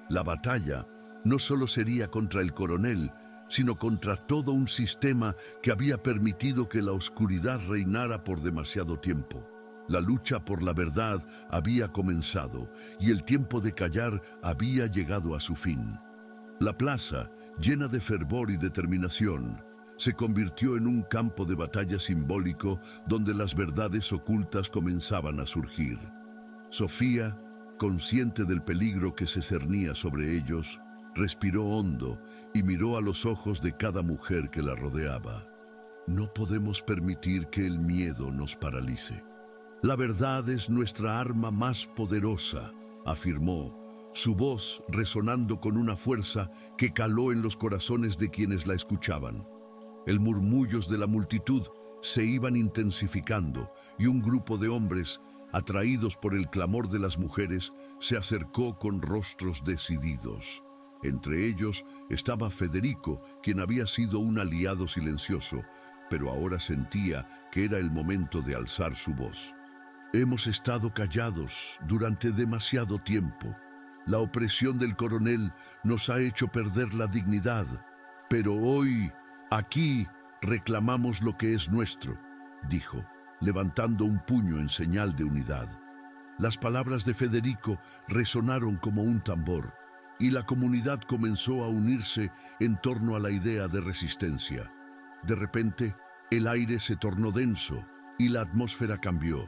La batalla no solo sería contra el coronel, sino contra todo un sistema que había permitido que la oscuridad reinara por demasiado tiempo. La lucha por la verdad había comenzado y el tiempo de callar había llegado a su fin. La plaza, llena de fervor y determinación, se convirtió en un campo de batalla simbólico donde las verdades ocultas comenzaban a surgir. Sofía, consciente del peligro que se cernía sobre ellos, respiró hondo y miró a los ojos de cada mujer que la rodeaba. No podemos permitir que el miedo nos paralice. La verdad es nuestra arma más poderosa, afirmó, su voz resonando con una fuerza que caló en los corazones de quienes la escuchaban. El murmullos de la multitud se iban intensificando y un grupo de hombres, atraídos por el clamor de las mujeres, se acercó con rostros decididos. Entre ellos estaba Federico, quien había sido un aliado silencioso, pero ahora sentía que era el momento de alzar su voz. Hemos estado callados durante demasiado tiempo. La opresión del coronel nos ha hecho perder la dignidad, pero hoy, aquí, reclamamos lo que es nuestro, dijo, levantando un puño en señal de unidad. Las palabras de Federico resonaron como un tambor, y la comunidad comenzó a unirse en torno a la idea de resistencia. De repente, el aire se tornó denso y la atmósfera cambió.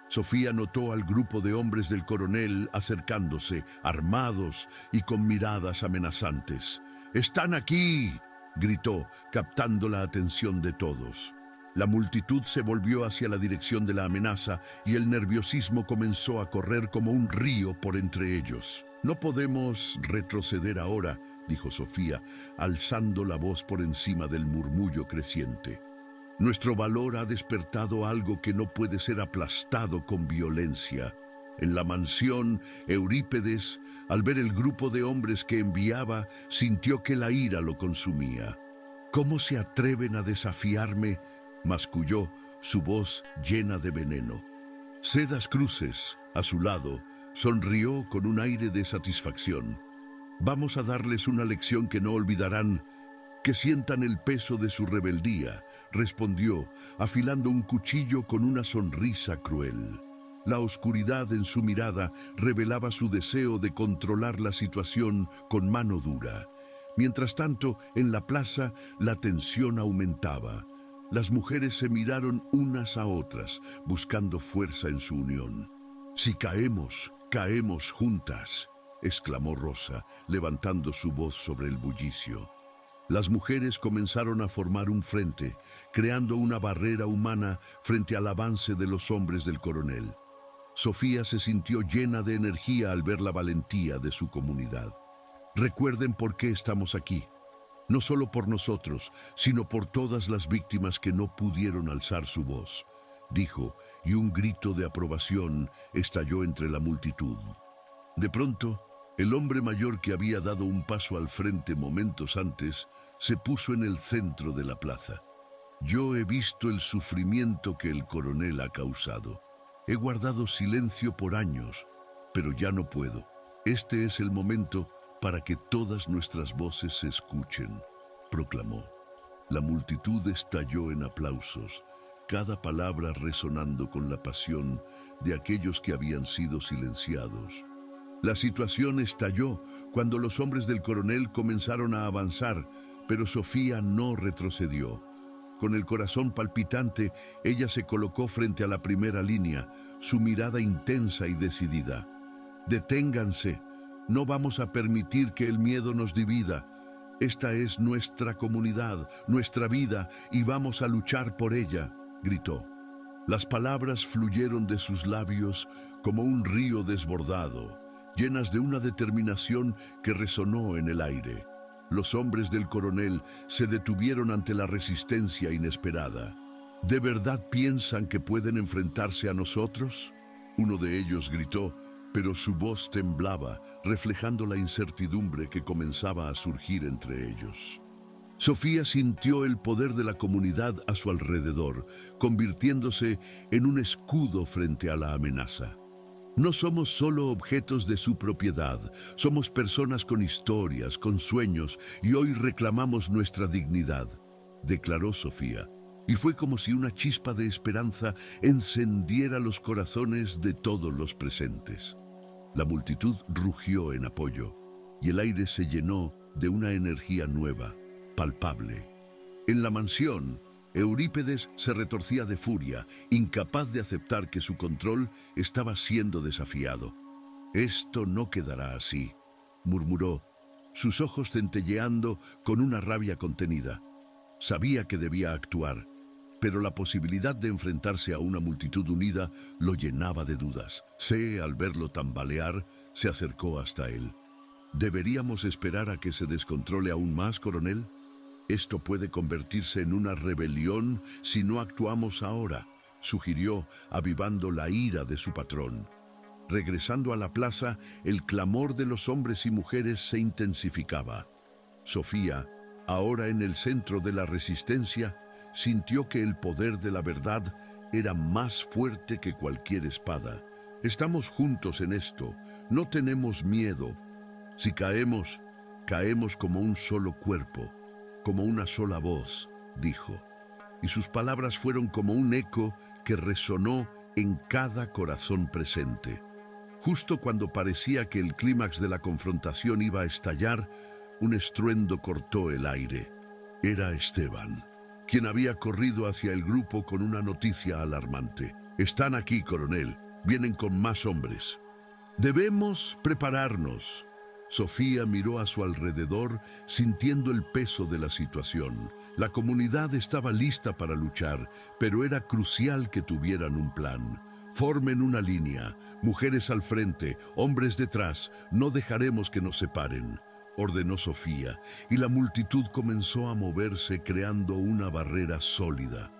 Sofía notó al grupo de hombres del coronel acercándose, armados y con miradas amenazantes. ¡Están aquí!, gritó, captando la atención de todos. La multitud se volvió hacia la dirección de la amenaza y el nerviosismo comenzó a correr como un río por entre ellos. No podemos retroceder ahora, dijo Sofía, alzando la voz por encima del murmullo creciente. Nuestro valor ha despertado algo que no puede ser aplastado con violencia. En la mansión, Eurípedes, al ver el grupo de hombres que enviaba, sintió que la ira lo consumía. ¿Cómo se atreven a desafiarme?, masculló, su voz llena de veneno. Cedas Cruces, a su lado, sonrió con un aire de satisfacción. Vamos a darles una lección que no olvidarán, que sientan el peso de su rebeldía, respondió, afilando un cuchillo con una sonrisa cruel. La oscuridad en su mirada revelaba su deseo de controlar la situación con mano dura. Mientras tanto, en la plaza, la tensión aumentaba. Las mujeres se miraron unas a otras, buscando fuerza en su unión. «Si caemos, caemos juntas», exclamó Rosa, levantando su voz sobre el bullicio. Las mujeres comenzaron a formar un frente, creando una barrera humana frente al avance de los hombres del coronel. Sofía se sintió llena de energía al ver la valentía de su comunidad. «Recuerden por qué estamos aquí. No solo por nosotros, sino por todas las víctimas que no pudieron alzar su voz», dijo, y un grito de aprobación estalló entre la multitud. De pronto, el hombre mayor que había dado un paso al frente momentos antes, se puso en el centro de la plaza. «Yo he visto el sufrimiento que el coronel ha causado. He guardado silencio por años, pero ya no puedo. Este es el momento para que todas nuestras voces se escuchen», proclamó. La multitud estalló en aplausos, cada palabra resonando con la pasión de aquellos que habían sido silenciados. La situación estalló cuando los hombres del coronel comenzaron a avanzar, pero Sofía no retrocedió. Con el corazón palpitante, ella se colocó frente a la primera línea, su mirada intensa y decidida. «Deténganse, no vamos a permitir que el miedo nos divida. Esta es nuestra comunidad, nuestra vida, y vamos a luchar por ella», gritó. Las palabras fluyeron de sus labios como un río desbordado, llenas de una determinación que resonó en el aire. Los hombres del coronel se detuvieron ante la resistencia inesperada. «¿De verdad piensan que pueden enfrentarse a nosotros?», uno de ellos gritó, pero su voz temblaba, reflejando la incertidumbre que comenzaba a surgir entre ellos. Sofía sintió el poder de la comunidad a su alrededor, convirtiéndose en un escudo frente a la amenaza. «No somos solo objetos de su propiedad, somos personas con historias, con sueños, y hoy reclamamos nuestra dignidad», declaró Sofía. Y fue como si una chispa de esperanza encendiera los corazones de todos los presentes. La multitud rugió en apoyo, y el aire se llenó de una energía nueva, palpable. En la mansión, Eurípedes se retorcía de furia, incapaz de aceptar que su control estaba siendo desafiado. «Esto no quedará así», murmuró, sus ojos centelleando con una rabia contenida. Sabía que debía actuar, pero la posibilidad de enfrentarse a una multitud unida lo llenaba de dudas. Se, al verlo tambalear, se acercó hasta él. «¿Deberíamos esperar a que se descontrole aún más, coronel? Esto puede convertirse en una rebelión si no actuamos ahora», sugirió, avivando la ira de su patrón. Regresando a la plaza, el clamor de los hombres y mujeres se intensificaba. Sofía, ahora en el centro de la resistencia, sintió que el poder de la verdad era más fuerte que cualquier espada. «Estamos juntos en esto, no tenemos miedo. Si caemos, caemos como un solo cuerpo, como una sola voz», dijo. Y sus palabras fueron como un eco que resonó en cada corazón presente. Justo cuando parecía que el clímax de la confrontación iba a estallar, un estruendo cortó el aire. Era Esteban, quien había corrido hacia el grupo con una noticia alarmante. «Están aquí, coronel. Vienen con más hombres». «Debemos prepararnos». Sofía miró a su alrededor, sintiendo el peso de la situación. La comunidad estaba lista para luchar, pero era crucial que tuvieran un plan. «Formen una línea, mujeres al frente, hombres detrás, no dejaremos que nos separen», ordenó Sofía, y la multitud comenzó a moverse creando una barrera sólida.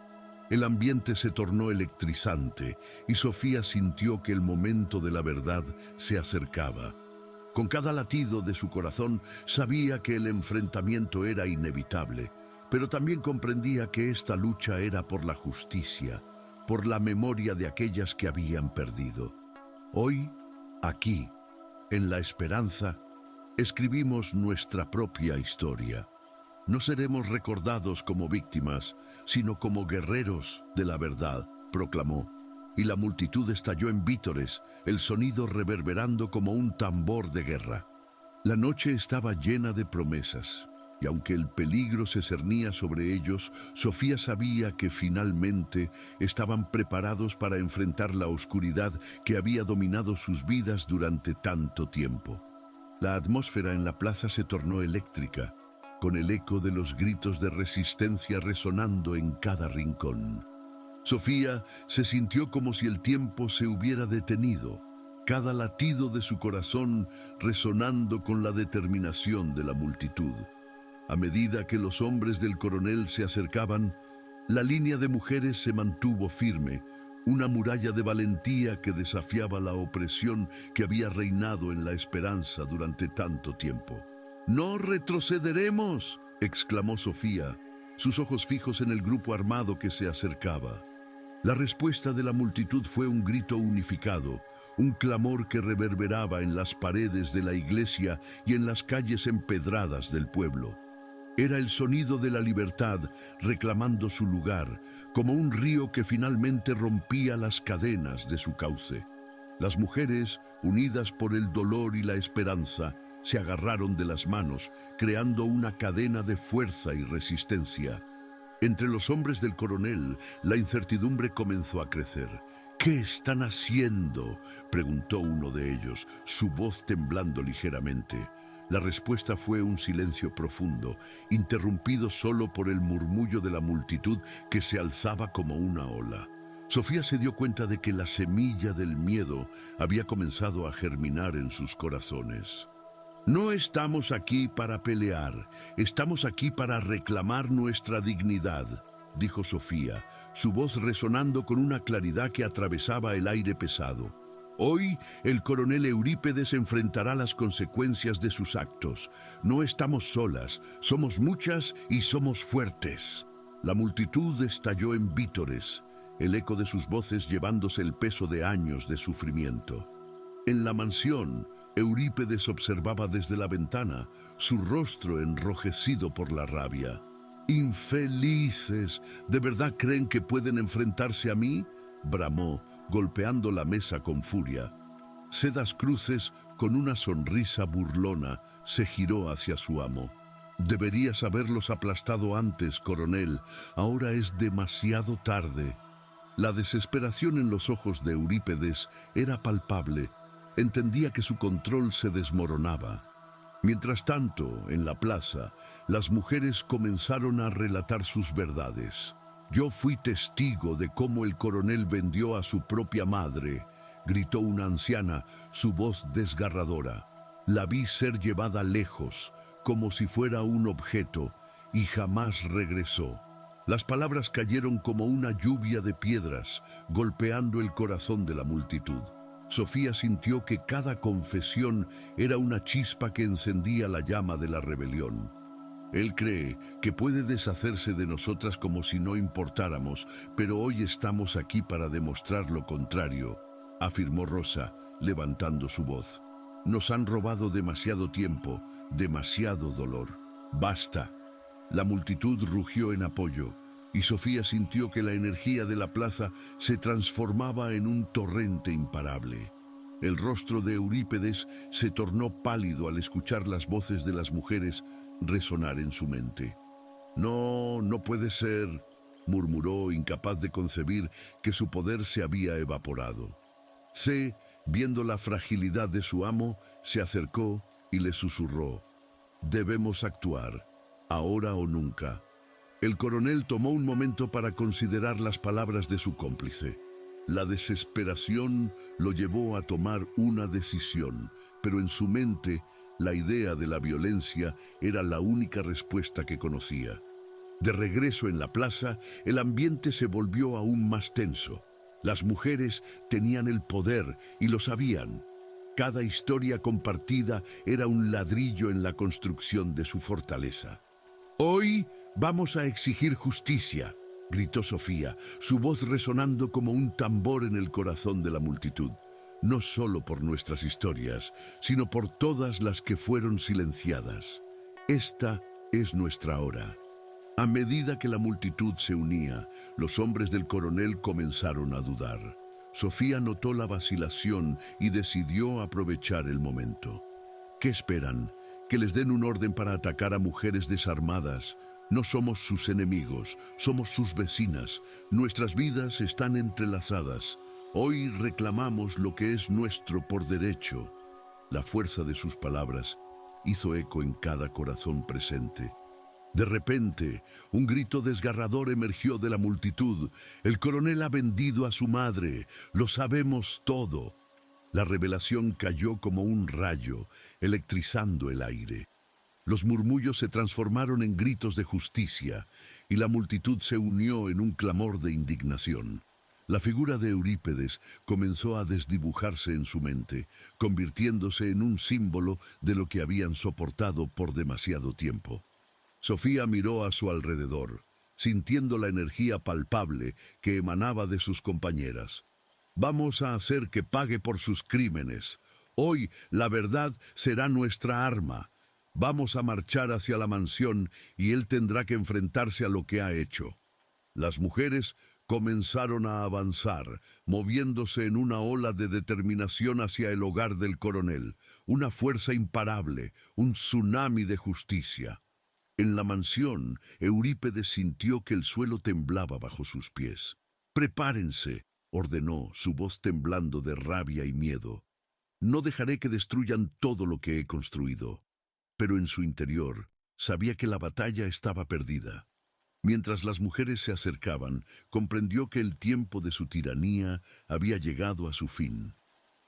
El ambiente se tornó electrizante, y Sofía sintió que el momento de la verdad se acercaba. Con cada latido de su corazón sabía que el enfrentamiento era inevitable, pero también comprendía que esta lucha era por la justicia, por la memoria de aquellas que habían perdido. Hoy, aquí, en la esperanza, escribimos nuestra propia historia. No seremos recordados como víctimas, sino como guerreros de la verdad, proclamó. y la multitud estalló en vítores, el sonido reverberando como un tambor de guerra. La noche estaba llena de promesas, y aunque el peligro se cernía sobre ellos, Sofía sabía que finalmente estaban preparados para enfrentar la oscuridad que había dominado sus vidas durante tanto tiempo. La atmósfera en la plaza se tornó eléctrica, con el eco de los gritos de resistencia resonando en cada rincón. Sofía se sintió como si el tiempo se hubiera detenido, cada latido de su corazón resonando con la determinación de la multitud. A medida que los hombres del coronel se acercaban, la línea de mujeres se mantuvo firme, una muralla de valentía que desafiaba la opresión que había reinado en la esperanza durante tanto tiempo. «¡No retrocederemos!», exclamó Sofía, sus ojos fijos en el grupo armado que se acercaba. La respuesta de la multitud fue un grito unificado, un clamor que reverberaba en las paredes de la iglesia y en las calles empedradas del pueblo. Era el sonido de la libertad reclamando su lugar, como un río que finalmente rompía las cadenas de su cauce. Las mujeres, unidas por el dolor y la esperanza, se agarraron de las manos, creando una cadena de fuerza y resistencia. Entre los hombres del coronel, la incertidumbre comenzó a crecer. «¿Qué están haciendo?», preguntó uno de ellos, su voz temblando ligeramente. La respuesta fue un silencio profundo, interrumpido solo por el murmullo de la multitud que se alzaba como una ola. Sofía se dio cuenta de que la semilla del miedo había comenzado a germinar en sus corazones. «No estamos aquí para pelear, estamos aquí para reclamar nuestra dignidad», dijo Sofía, su voz resonando con una claridad que atravesaba el aire pesado. «Hoy el coronel Eurípedes enfrentará las consecuencias de sus actos. No estamos solas, somos muchas y somos fuertes». La multitud estalló en vítores, el eco de sus voces llevándose el peso de años de sufrimiento. En la mansión, Eurípedes observaba desde la ventana, su rostro enrojecido por la rabia. «¡Infelices! ¿De verdad creen que pueden enfrentarse a mí?», bramó, golpeando la mesa con furia. Sedas Cruces, con una sonrisa burlona, se giró hacia su amo. «Deberías haberlos aplastado antes, coronel. Ahora es demasiado tarde». La desesperación en los ojos de Eurípedes era palpable. Entendía que su control se desmoronaba. Mientras tanto, en la plaza, las mujeres comenzaron a relatar sus verdades. «Yo fui testigo de cómo el coronel vendió a su propia madre», gritó una anciana, su voz desgarradora. «La vi ser llevada lejos, como si fuera un objeto, y jamás regresó». Las palabras cayeron como una lluvia de piedras, golpeando el corazón de la multitud. Sofía sintió que cada confesión era una chispa que encendía la llama de la rebelión. «Él cree que puede deshacerse de nosotras como si no importáramos, pero hoy estamos aquí para demostrar lo contrario», afirmó Rosa, levantando su voz. «Nos han robado demasiado tiempo, demasiado dolor. ¡Basta!». La multitud rugió en apoyo, y Sofía sintió que la energía de la plaza se transformaba en un torrente imparable. El rostro de Eurípedes se tornó pálido al escuchar las voces de las mujeres resonar en su mente. «No, no puede ser», murmuró, incapaz de concebir que su poder se había evaporado. C, viendo la fragilidad de su amo, se acercó y le susurró: «Debemos actuar, ahora o nunca». El coronel tomó un momento para considerar las palabras de su cómplice. La desesperación lo llevó a tomar una decisión, pero en su mente la idea de la violencia era la única respuesta que conocía. De regreso en la plaza, el ambiente se volvió aún más tenso. Las mujeres tenían el poder y lo sabían. Cada historia compartida era un ladrillo en la construcción de su fortaleza. «Hoy vamos a exigir justicia», gritó Sofía, su voz resonando como un tambor en el corazón de la multitud. «No solo por nuestras historias, sino por todas las que fueron silenciadas. Esta es nuestra hora». A medida que la multitud se unía, los hombres del coronel comenzaron a dudar. Sofía notó la vacilación y decidió aprovechar el momento. ¿Qué esperan? ¿Que les den un orden para atacar a mujeres desarmadas? No somos sus enemigos, somos sus vecinas. Nuestras vidas están entrelazadas. Hoy reclamamos lo que es nuestro por derecho. La fuerza de sus palabras hizo eco en cada corazón presente. De repente, un grito desgarrador emergió de la multitud. El coronel ha vendido a su madre. Lo sabemos todo. La revelación cayó como un rayo, electrizando el aire. Los murmullos se transformaron en gritos de justicia y la multitud se unió en un clamor de indignación. La figura de Eurípedes comenzó a desdibujarse en su mente, convirtiéndose en un símbolo de lo que habían soportado por demasiado tiempo. Sofía miró a su alrededor, sintiendo la energía palpable que emanaba de sus compañeras. Vamos a hacer que pague por sus crímenes. Hoy la verdad será nuestra arma. Vamos a marchar hacia la mansión y él tendrá que enfrentarse a lo que ha hecho. Las mujeres comenzaron a avanzar, moviéndose en una ola de determinación hacia el hogar del coronel, una fuerza imparable, un tsunami de justicia. En la mansión, Eurípedes sintió que el suelo temblaba bajo sus pies. «Prepárense», ordenó, su voz temblando de rabia y miedo. «No dejaré que destruyan todo lo que he construido». Pero en su interior sabía que la batalla estaba perdida. Mientras las mujeres se acercaban, comprendió que el tiempo de su tiranía había llegado a su fin.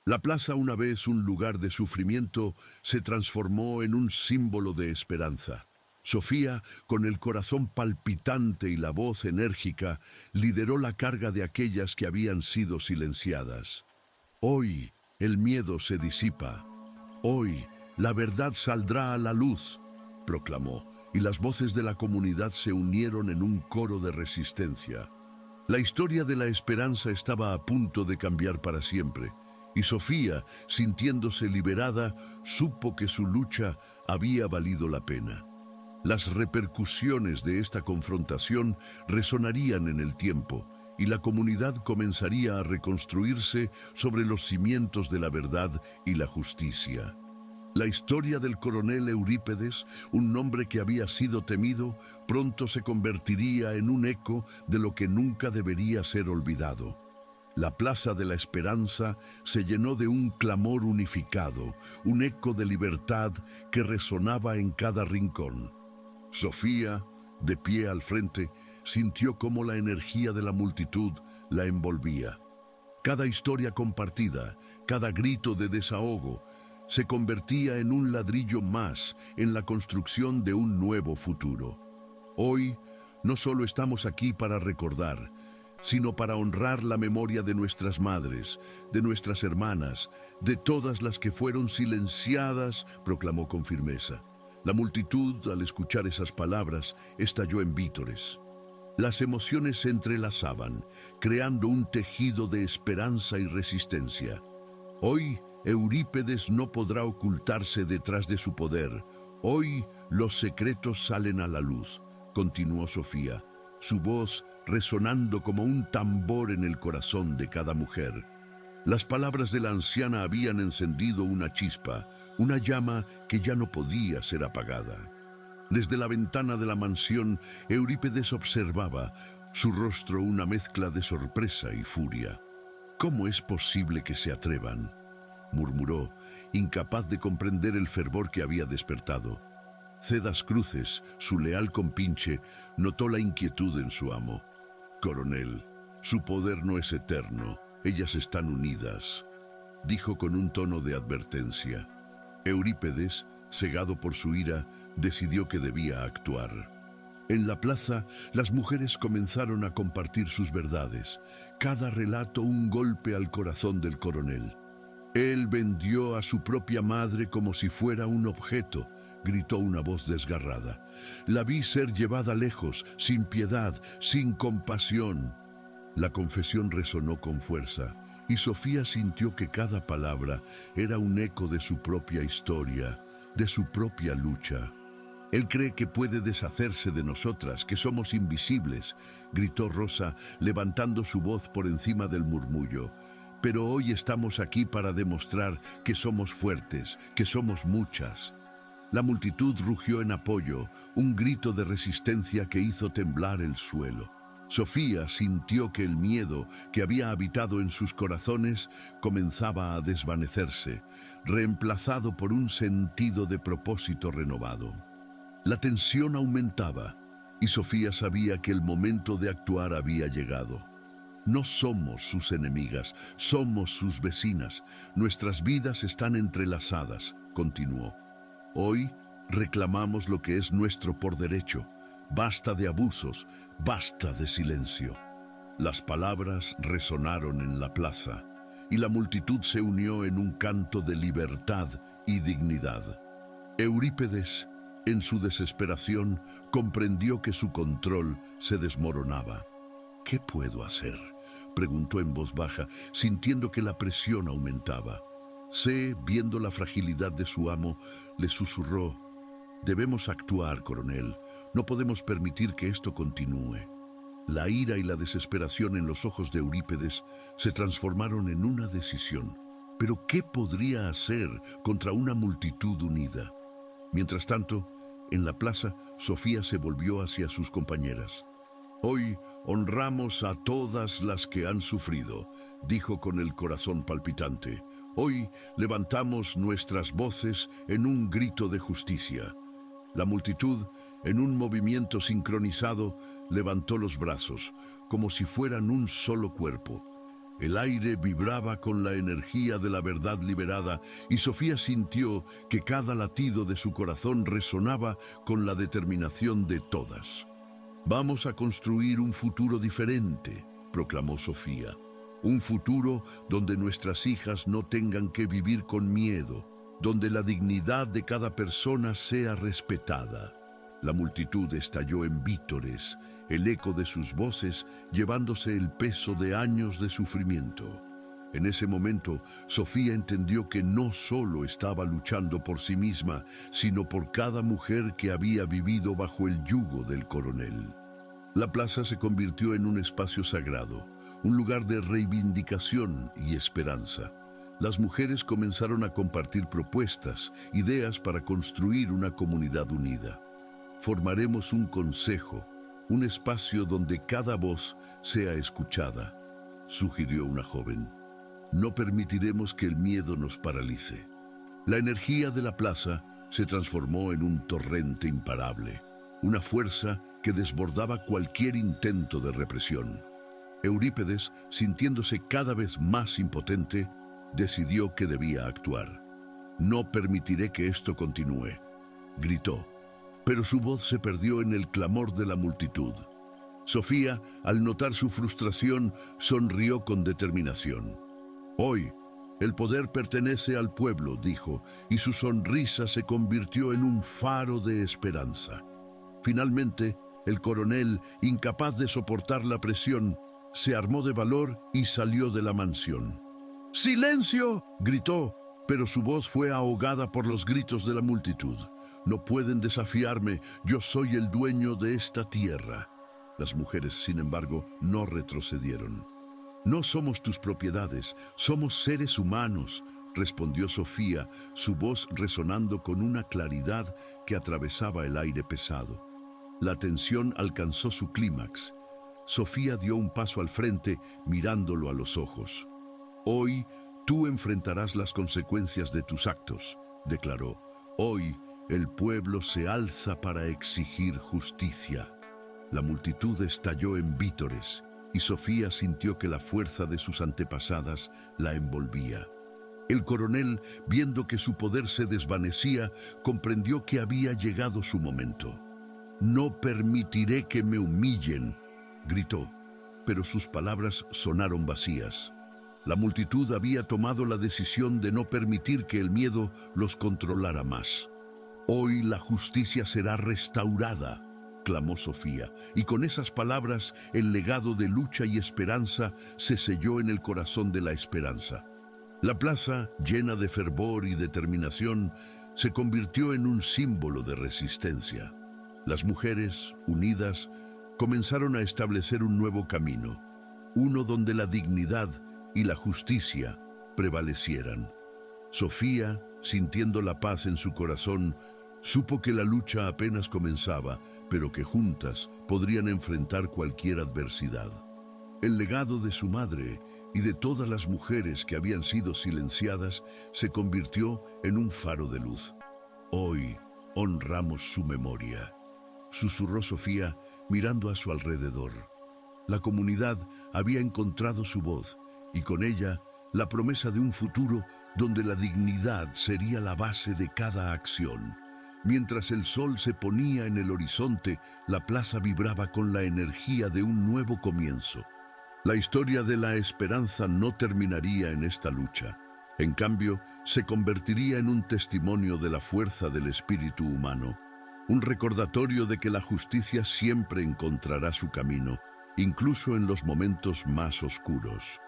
La plaza, una vez un lugar de sufrimiento, se transformó en un símbolo de esperanza. Sofía, con el corazón palpitante y la voz enérgica, lideró la carga de aquellas que habían sido silenciadas. Hoy el miedo se disipa. Hoy la verdad saldrá a la luz, proclamó, y las voces de la comunidad se unieron en un coro de resistencia. La historia de la esperanza estaba a punto de cambiar para siempre, y Sofía, sintiéndose liberada, supo que su lucha había valido la pena. Las repercusiones de esta confrontación resonarían en el tiempo, y la comunidad comenzaría a reconstruirse sobre los cimientos de la verdad y la justicia. La historia del coronel Eurípedes, un nombre que había sido temido, pronto se convertiría en un eco de lo que nunca debería ser olvidado. La Plaza de la Esperanza se llenó de un clamor unificado, un eco de libertad que resonaba en cada rincón. Sofía, de pie al frente, sintió cómo la energía de la multitud la envolvía. Cada historia compartida, cada grito de desahogo, se convertía en un ladrillo más en la construcción de un nuevo futuro. Hoy no solo estamos aquí para recordar, sino para honrar la memoria de nuestras madres, de nuestras hermanas, de todas las que fueron silenciadas, proclamó con firmeza. La multitud, al escuchar esas palabras, estalló en vítores. Las emociones se entrelazaban, creando un tejido de esperanza y resistencia. Hoy, Eurípedes no podrá ocultarse detrás de su poder. Hoy los secretos salen a la luz, continuó Sofía, su voz resonando como un tambor en el corazón de cada mujer. Las palabras de la anciana habían encendido una chispa, una llama que ya no podía ser apagada. Desde la ventana de la mansión, Eurípedes observaba, su rostro una mezcla de sorpresa y furia. «¿Cómo es posible que se atrevan?», murmuró, incapaz de comprender el fervor que había despertado. Cedas Cruces, su leal compinche, notó la inquietud en su amo. «Coronel, su poder no es eterno, ellas están unidas», dijo con un tono de advertencia. Eurípedes, cegado por su ira, decidió que debía actuar. En la plaza, las mujeres comenzaron a compartir sus verdades, cada relato un golpe al corazón del coronel. «Él vendió a su propia madre como si fuera un objeto», gritó una voz desgarrada. «La vi ser llevada lejos, sin piedad, sin compasión». La confesión resonó con fuerza, y Sofía sintió que cada palabra era un eco de su propia historia, de su propia lucha. «Él cree que puede deshacerse de nosotras, que somos invisibles», gritó Rosa, levantando su voz por encima del murmullo. pero hoy estamos aquí para demostrar que somos fuertes, que somos muchas. La multitud rugió en apoyo, un grito de resistencia que hizo temblar el suelo. Sofía sintió que el miedo que había habitado en sus corazones comenzaba a desvanecerse, reemplazado por un sentido de propósito renovado. La tensión aumentaba y Sofía sabía que el momento de actuar había llegado. No somos sus enemigas, somos sus vecinas. Nuestras vidas están entrelazadas, continuó. Hoy reclamamos lo que es nuestro por derecho. Basta de abusos, basta de silencio. Las palabras resonaron en la plaza y la multitud se unió en un canto de libertad y dignidad. Eurípedes, en su desesperación, comprendió que su control se desmoronaba. ¿Qué puedo hacer?, preguntó en voz baja, sintiendo que la presión aumentaba. Viendo la fragilidad de su amo, le susurró: «Debemos actuar, coronel. No podemos permitir que esto continúe». La ira y la desesperación en los ojos de Eurípedes se transformaron en una decisión. ¿Pero qué podría hacer contra una multitud unida? Mientras tanto, en la plaza, Sofía se volvió hacia sus compañeras. «Hoy honramos a todas las que han sufrido», dijo con el corazón palpitante. «Hoy levantamos nuestras voces en un grito de justicia». La multitud, en un movimiento sincronizado, levantó los brazos, como si fueran un solo cuerpo. El aire vibraba con la energía de la verdad liberada y Sofía sintió que cada latido de su corazón resonaba con la determinación de todas. «Vamos a construir un futuro diferente», proclamó Sofía. «Un futuro donde nuestras hijas no tengan que vivir con miedo, donde la dignidad de cada persona sea respetada». La multitud estalló en vítores, el eco de sus voces llevándose el peso de años de sufrimiento. En ese momento, Sofía entendió que no solo estaba luchando por sí misma, sino por cada mujer que había vivido bajo el yugo del coronel. La plaza se convirtió en un espacio sagrado, un lugar de reivindicación y esperanza. Las mujeres comenzaron a compartir propuestas, ideas para construir una comunidad unida. «Formaremos un consejo, un espacio donde cada voz sea escuchada», sugirió una joven. «No permitiremos que el miedo nos paralice». La energía de la plaza se transformó en un torrente imparable, una fuerza que desbordaba cualquier intento de represión. Eurípedes, sintiéndose cada vez más impotente, decidió que debía actuar. «No permitiré que esto continúe», gritó, pero su voz se perdió en el clamor de la multitud. Sofía, al notar su frustración, sonrió con determinación. «Hoy, el poder pertenece al pueblo», dijo, y su sonrisa se convirtió en un faro de esperanza. Finalmente, el coronel, incapaz de soportar la presión, se armó de valor y salió de la mansión. «¡Silencio!», gritó, pero su voz fue ahogada por los gritos de la multitud. «No pueden desafiarme, yo soy el dueño de esta tierra». Las mujeres, sin embargo, no retrocedieron. «No somos tus propiedades, somos seres humanos», respondió Sofía, su voz resonando con una claridad que atravesaba el aire pesado. La tensión alcanzó su clímax. Sofía dio un paso al frente, mirándolo a los ojos. «Hoy tú enfrentarás las consecuencias de tus actos», declaró. «Hoy el pueblo se alza para exigir justicia». La multitud estalló en vítores y Sofía sintió que la fuerza de sus antepasadas la envolvía. El coronel, viendo que su poder se desvanecía, comprendió que había llegado su momento. «No permitiré que me humillen», gritó, pero sus palabras sonaron vacías. La multitud había tomado la decisión de no permitir que el miedo los controlara más. «Hoy la justicia será restaurada», clamó Sofía, y con esas palabras el legado de lucha y esperanza se selló en el corazón de la esperanza. La plaza, llena de fervor y determinación, se convirtió en un símbolo de resistencia. Las mujeres, unidas, comenzaron a establecer un nuevo camino, uno donde la dignidad y la justicia prevalecieran. Sofía, sintiendo la paz en su corazón, supo que la lucha apenas comenzaba, pero que juntas podrían enfrentar cualquier adversidad. El legado de su madre y de todas las mujeres que habían sido silenciadas se convirtió en un faro de luz. Hoy honramos su memoria, susurró Sofía mirando a su alrededor. La comunidad había encontrado su voz y con ella la promesa de un futuro donde la dignidad sería la base de cada acción. Mientras el sol se ponía en el horizonte, la plaza vibraba con la energía de un nuevo comienzo. La historia de la esperanza no terminaría en esta lucha. En cambio, se convertiría en un testimonio de la fuerza del espíritu humano, un recordatorio de que la justicia siempre encontrará su camino, incluso en los momentos más oscuros.